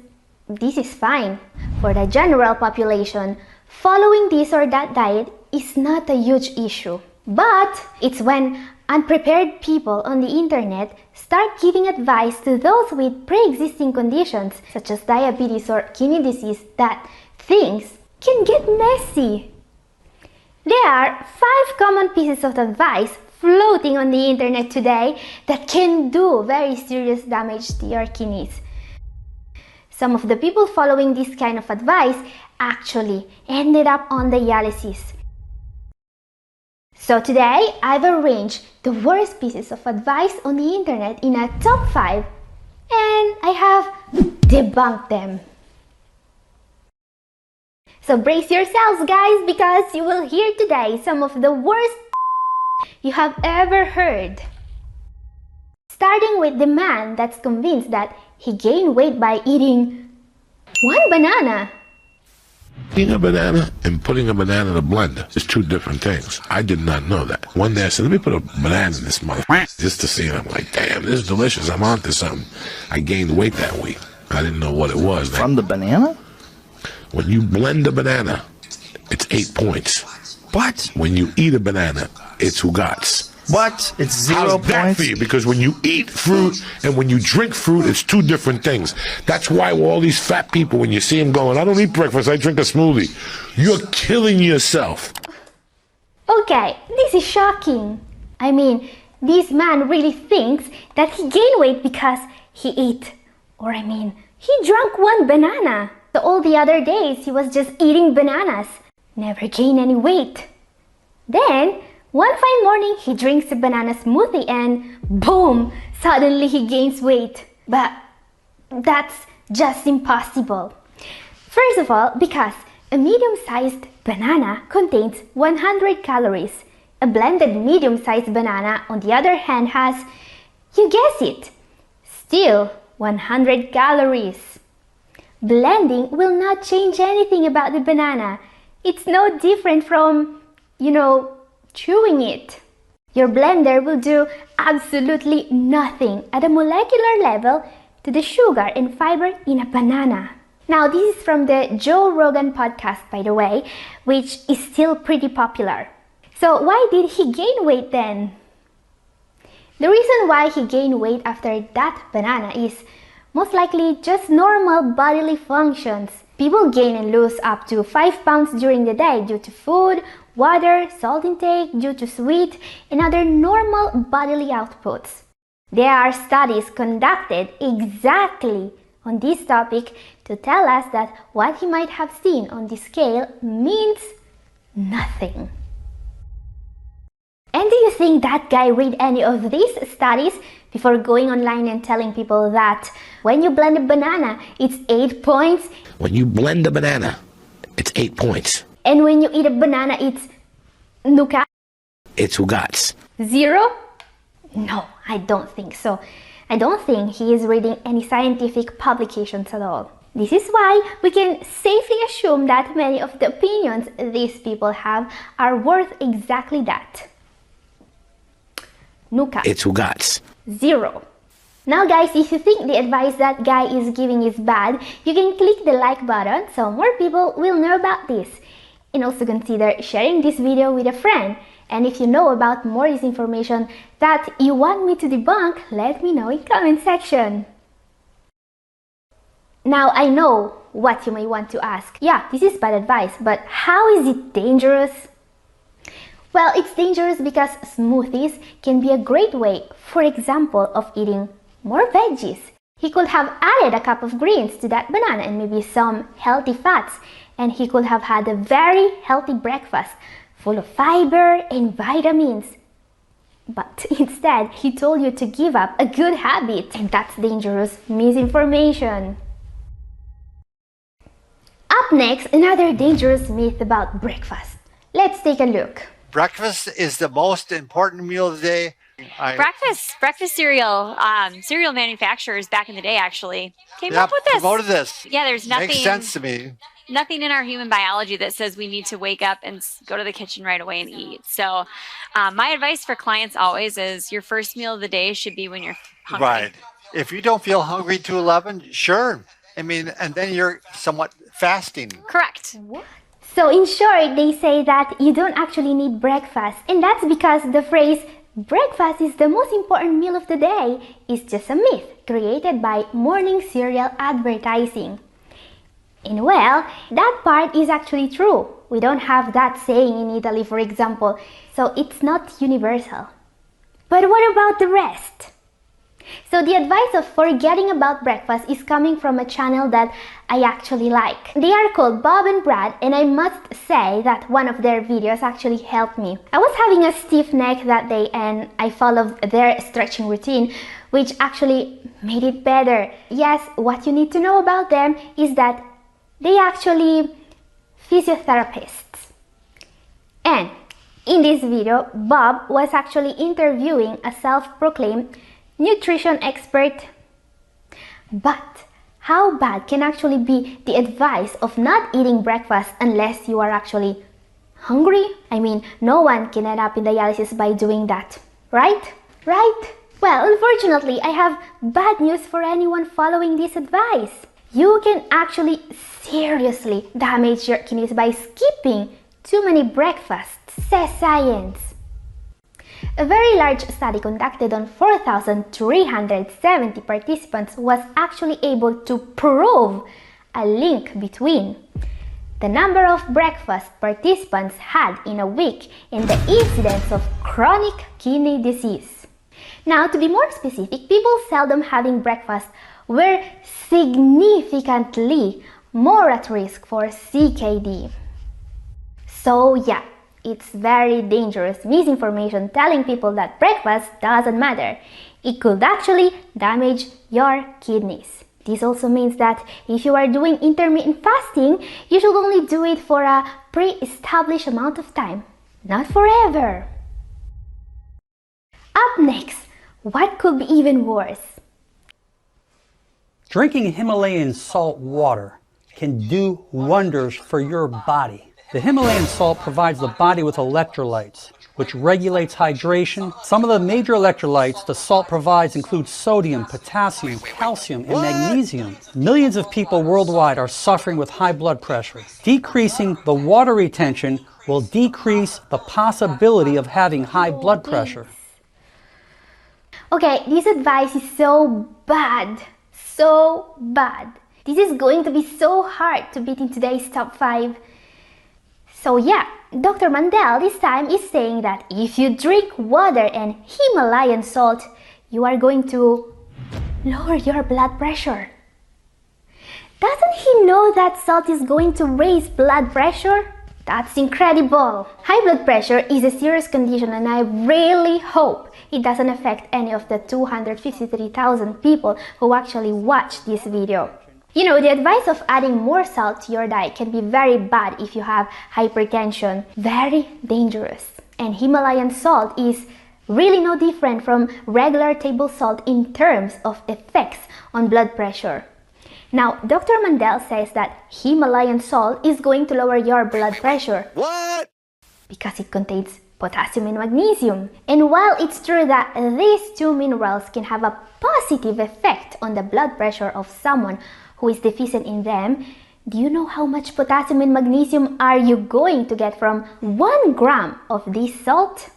S1: this is fine. For the general population, following this or that diet is not a huge issue. But it's when unprepared people on the internet start giving advice to those with pre-existing conditions such as diabetes or kidney disease that things can get messy. There are 5 common pieces of advice floating on the internet today that can do very serious damage to your kidneys. Some of the people following this kind of advice actually ended up on dialysis. So today, I've arranged the worst pieces of advice on the internet in a top 5, and I have debunked them. So brace yourselves guys, because you will hear today some of the worst you have ever heard. Starting with the man that's convinced that he gained weight by eating 1 banana.
S2: Eating a banana and putting a banana in a blender is 2 different things. I did not know that. One day I said, let me put a banana in this motherfucker just to see it. I'm like, damn, this is delicious. I'm onto something. I gained weight that week. I didn't know what it was.
S3: From the banana?
S2: When you blend a banana, it's 8 points.
S3: What?
S2: When you eat a banana, it's Ugats.
S3: What? It's 0
S2: How's
S3: points?
S2: that for you? Because when you eat fruit and when you drink fruit, it's 2 different things. That's why all these fat people, when you see them going, I don't eat breakfast, I drink a smoothie. You're killing yourself.
S1: Okay, this is shocking. I mean, this man really thinks that he gained weight because he ate, or he drank one banana. So all the other days he was just eating bananas, never gained any weight. Then, one fine morning he drinks a banana smoothie and boom, suddenly he gains weight. But that's just impossible. First of all, because a medium-sized banana contains 100 calories. A blended medium-sized banana, on the other hand, has, you guess it, still 100 calories. Blending will not change anything about the banana. It's no different from, chewing it. Your blender will do absolutely nothing at a molecular level to the sugar and fiber in a banana. Now, this is from the Joe Rogan podcast, by the way, which is still pretty popular. So why did he gain weight then? The reason why he gained weight after that banana is most likely just normal bodily functions. People gain and lose up to 5 pounds during the day due to food, water, salt intake, due to sweat, and other normal bodily outputs. There are studies conducted exactly on this topic to tell us that what he might have seen on this scale means nothing. And do you think that guy read any of these studies before going online and telling people that when you blend a banana, it's 8 points?
S2: When you blend a banana, it's 8 points.
S1: And when you eat a banana, it's nuka?
S2: It's ugats.
S1: 0? No, I don't think so. I don't think he is reading any scientific publications at all. This is why we can safely assume that many of the opinions these people have are worth exactly that. Nuka.
S2: It's ugats.
S1: 0. Now guys, if you think the advice that guy is giving is bad, you can click the like button so more people will know about this. And also consider sharing this video with a friend. And if you know about more disinformation that you want me to debunk, let me know in comment section. Now I know what you may want to ask. Yeah, this is bad advice, but how is it dangerous? Well, it's dangerous because smoothies can be a great way, for example, of eating more veggies. He could have added a cup of greens to that banana and maybe some healthy fats, and he could have had a very healthy breakfast full of fiber and vitamins. But instead, he told you to give up a good habit, and that's dangerous misinformation. Up next, another dangerous myth about breakfast. Let's take a look.
S4: Breakfast is the most important meal of the day.
S5: Breakfast cereal, cereal manufacturers back in the day actually came up with this.
S4: Promoted this.
S5: Yeah, there's nothing.
S4: Makes sense to me.
S5: Nothing in our human biology that says we need to wake up and go to the kitchen right away and eat. So my advice for clients always is your first meal of the day should be when you're hungry.
S4: Right. If you don't feel hungry to 11, sure. And then you're somewhat fasting.
S5: Correct.
S1: What? So in short, they say that you don't actually need breakfast. And that's because the phrase breakfast is the most important meal of the day is just a myth created by morning cereal advertising. And well, that part is actually true. We don't have that saying in Italy, for example, so it's not universal. But what about the rest? So the advice of forgetting about breakfast is coming from a channel that I actually like. They are called Bob and Brad, and I must say that one of their videos actually helped me. I was having a stiff neck that day and I followed their stretching routine, which actually made it better. Yes, what you need to know about them is that they actually physiotherapists. And in this video, Bob was actually interviewing a self-proclaimed nutrition expert. But how bad can actually be the advice of not eating breakfast unless you are actually hungry? No one can end up in dialysis by doing that, right? Right? Well, unfortunately, I have bad news for anyone following this advice. You can actually seriously damage your kidneys by skipping too many breakfasts, says science. A very large study conducted on 4,370 participants was actually able to prove a link between the number of breakfast participants had in a week, and the incidence of chronic kidney disease. Now, to be more specific, people seldom having breakfast were significantly more at risk for CKD. So yeah, it's very dangerous misinformation telling people that breakfast doesn't matter. It could actually damage your kidneys. This also means that if you are doing intermittent fasting, you should only do it for a pre-established amount of time, not forever. Up next, what could be even worse?
S6: Drinking Himalayan salt water can do wonders for your body. The Himalayan salt provides the body with electrolytes, which regulates hydration. Some of the major electrolytes the salt provides include sodium, potassium, calcium, and magnesium. Millions of people worldwide are suffering with high blood pressure. Decreasing the water retention will decrease the possibility of having high blood pressure.
S1: Okay, this advice is so bad. So bad. This is going to be so hard to beat in today's top 5. So yeah, Dr. Mandel this time is saying that if you drink water and Himalayan salt, you are going to lower your blood pressure. Doesn't he know that salt is going to raise blood pressure? That's incredible! High blood pressure is a serious condition, and I really hope it doesn't affect any of the 253,000 people who actually watch this video. You know, the advice of adding more salt to your diet can be very bad if you have hypertension. Very dangerous. And Himalayan salt is really no different from regular table salt in terms of effects on blood pressure. Now, Dr. Mandel says that Himalayan salt is going to lower your blood pressure.
S2: What?
S1: Because it contains potassium and magnesium. And while it's true that these two minerals can have a positive effect on the blood pressure of someone who is deficient in them, do you know how much potassium and magnesium are you going to get from 1 gram of this salt?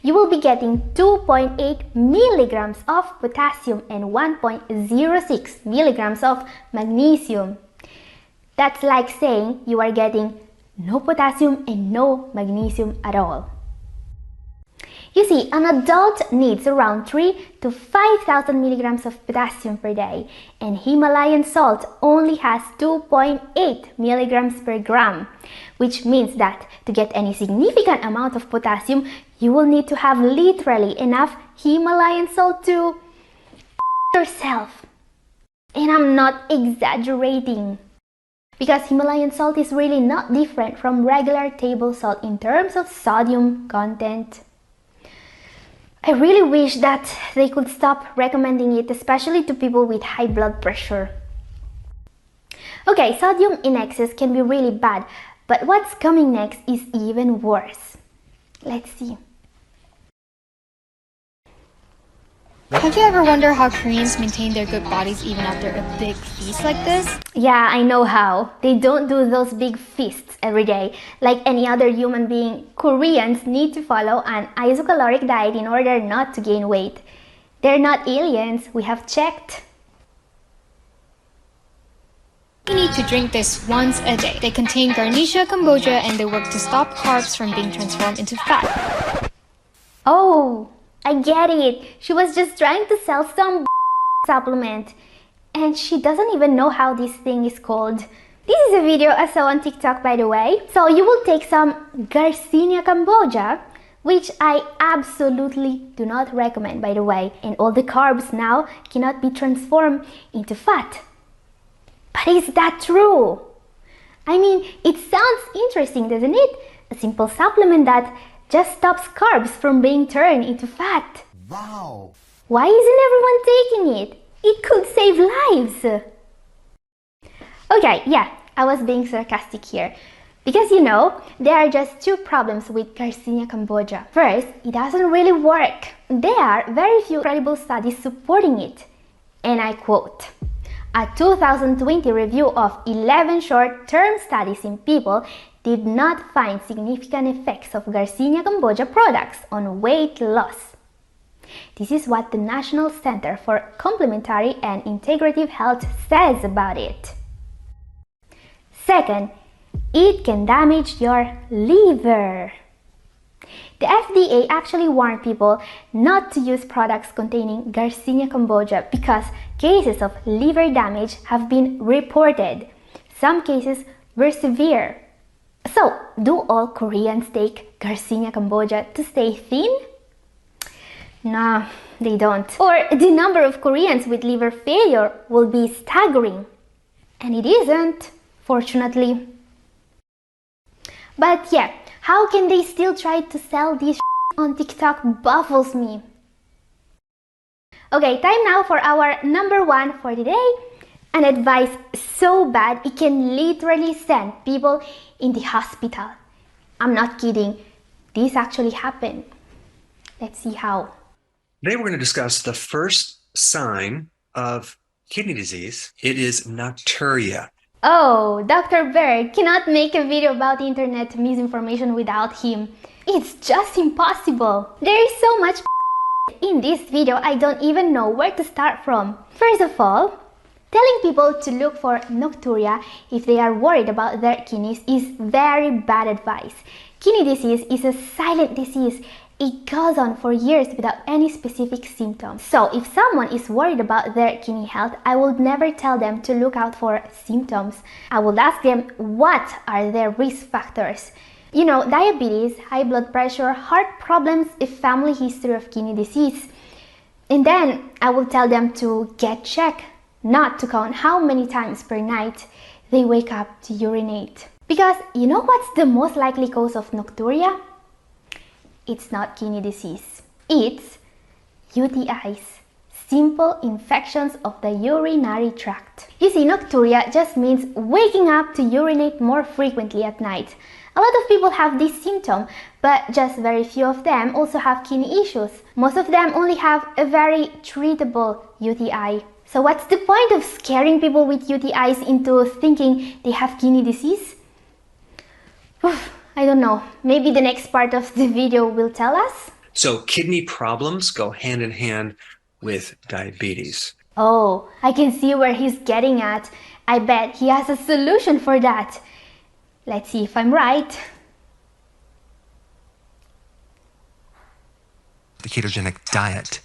S1: You will be getting 2.8 milligrams of potassium and 1.06 milligrams of magnesium. That's like saying you are getting no potassium and no magnesium at all. You see, an adult needs around 3 to 5,000 milligrams of potassium per day, and Himalayan salt only has 2.8 milligrams per gram, which means that to get any significant amount of potassium, you will need to have literally enough Himalayan salt to yourself. And I'm not exaggerating, because Himalayan salt is really not different from regular table salt in terms of sodium content. I really wish that they could stop recommending it, especially to people with high blood pressure. Okay, sodium in excess can be really bad, but what's coming next is even worse. Let's see.
S7: Have you ever wondered how Koreans maintain their good bodies even after a big feast like this?
S1: Yeah, I know how. They don't do those big feasts every day. Like any other human being, Koreans need to follow an isocaloric diet in order not to gain weight. They're not aliens, we have checked.
S7: You need to drink this once a day. They contain Garnicia kombucha and they work to stop carbs from being transformed into fat.
S1: Oh, I get it. She was just trying to sell some supplement. And she doesn't even know how this thing is called. This is a video I saw on TikTok, by the way. So you will take some Garcinia kombucha, which I absolutely do not recommend, by the way. And all the carbs now cannot be transformed into fat. But is that true? I mean, it sounds interesting, doesn't it? A simple supplement that just stops carbs from being turned into fat.
S3: Wow.
S1: Why isn't everyone taking it? It could save lives. Okay, yeah, I was being sarcastic here. Because you know, there are just two problems with Garcinia kombucha. First, it doesn't really work. There are very few credible studies supporting it. And I quote, "A 2020 review of 11 short-term studies in people did not find significant effects of Garcinia kombucha products on weight loss." This is what the National Center for Complementary and Integrative Health says about it. Second, it can damage your liver. The FDA actually warned people not to use products containing Garcinia cambogia because cases of liver damage have been reported. Some cases were severe. So, do all Koreans take Garcinia cambogia to stay thin? No, they don't. Or the number of Koreans with liver failure will be staggering. And it isn't, fortunately. But yeah, how can they still try to sell this on TikTok baffles me. Okay, time now for our number one for the day. An advice so bad it can literally send people in the hospital. I'm not kidding. This actually happened. Let's see how.
S8: Today we're going to discuss the first sign of kidney disease. It is nocturia.
S1: Oh, Dr. Berg cannot make a video about internet misinformation without him. It's just impossible. There is so much in this video I don't even know where to start from. First of all, telling people to look for nocturia if they are worried about their kidneys is very bad advice. Kidney disease is a silent disease. It goes on for years without any specific symptoms. So if someone is worried about their kidney health, I would never tell them to look out for symptoms. I would ask them what are their risk factors. You know, diabetes, high blood pressure, heart problems, a family history of kidney disease. And then I will tell them to get checked, not to count how many times per night they wake up to urinate. Because you know what's the most likely cause of nocturia? It's not kidney disease. It's UTIs, simple infections of the urinary tract. You see, nocturia just means waking up to urinate more frequently at night. A lot of people have this symptom, but just very few of them also have kidney issues. Most of them only have a very treatable UTI. So what's the point of scaring people with UTIs into thinking they have kidney disease? I don't know. Maybe the next part of the video will tell us.
S8: So kidney problems go hand in hand with diabetes.
S1: Oh, I can see where he's getting at. I bet he has a solution for that. Let's see if I'm right.
S9: The ketogenic diet.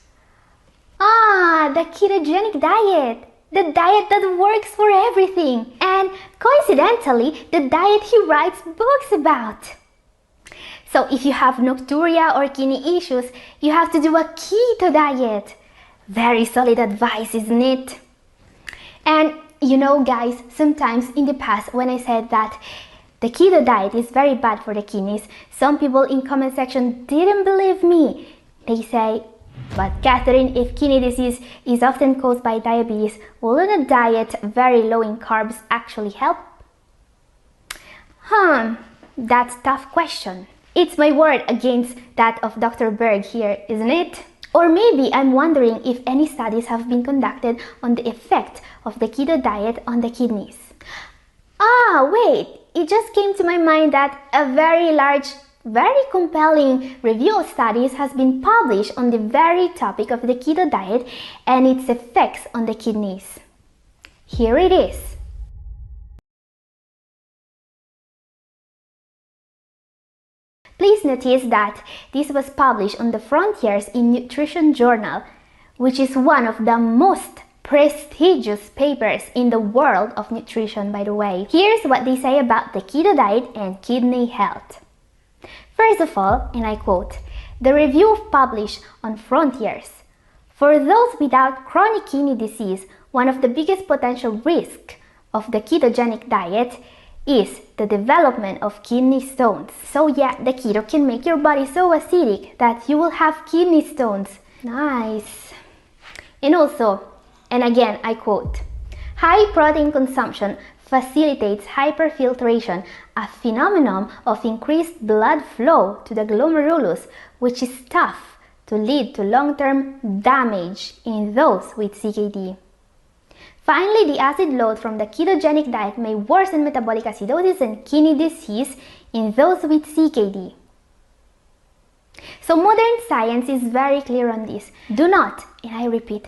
S1: Ah, the ketogenic diet. The diet that works for everything. And coincidentally, the diet he writes books about. So if you have nocturia or kidney issues, you have to do a keto diet. Very solid advice, isn't it? And you know, guys, sometimes in the past when I said that the keto diet is very bad for the kidneys, some people in comment section didn't believe me. They say, but Catherine, if kidney disease is often caused by diabetes, wouldn't a diet very low in carbs actually help? That's a tough question. It's my word against that of Dr. Berg here, isn't it? Or maybe I'm wondering if any studies have been conducted on the effect of the keto diet on the kidneys. Ah, wait, it just came to my mind that a very large, very compelling review of studies has been published on the very topic of the keto diet and its effects on the kidneys. Here it is. Please notice that this was published on the Frontiers in Nutrition Journal, which is one of the most prestigious papers in the world of nutrition, by the way. Here's what they say about the keto diet and kidney health. First of all, and I quote, the review published on Frontiers. For those without chronic kidney disease, one of the biggest potential risks of the ketogenic diet is the development of kidney stones. So yeah, the keto can make your body so acidic that you will have kidney stones. Nice. And also, and again I quote, high protein consumption facilitates hyperfiltration, a phenomenon of increased blood flow to the glomerulus, which is tough to lead to long-term damage in those with CKD. Finally, the acid load from the ketogenic diet may worsen metabolic acidosis and kidney disease in those with CKD. So modern science is very clear on this. Do not, and I repeat,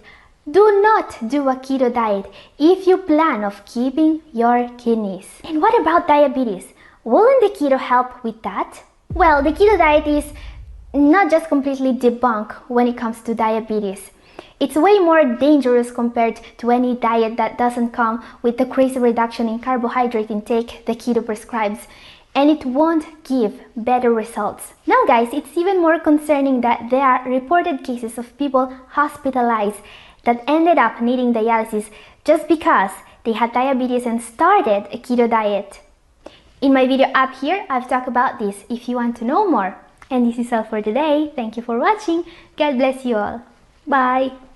S1: Do not do a keto diet if you plan of keeping your kidneys. And what about diabetes? Wouldn't the keto help with that? Well, the keto diet is not just completely debunked when it comes to diabetes. It's way more dangerous compared to any diet that doesn't come with the crazy reduction in carbohydrate intake the keto prescribes, and it won't give better results. Now guys, it's even more concerning that there are reported cases of people hospitalized that ended up needing dialysis just because they had diabetes and started a keto diet. In my video up here, I've talked about this if you want to know more. And this is all for today. Thank you for watching. God bless you all. Bye.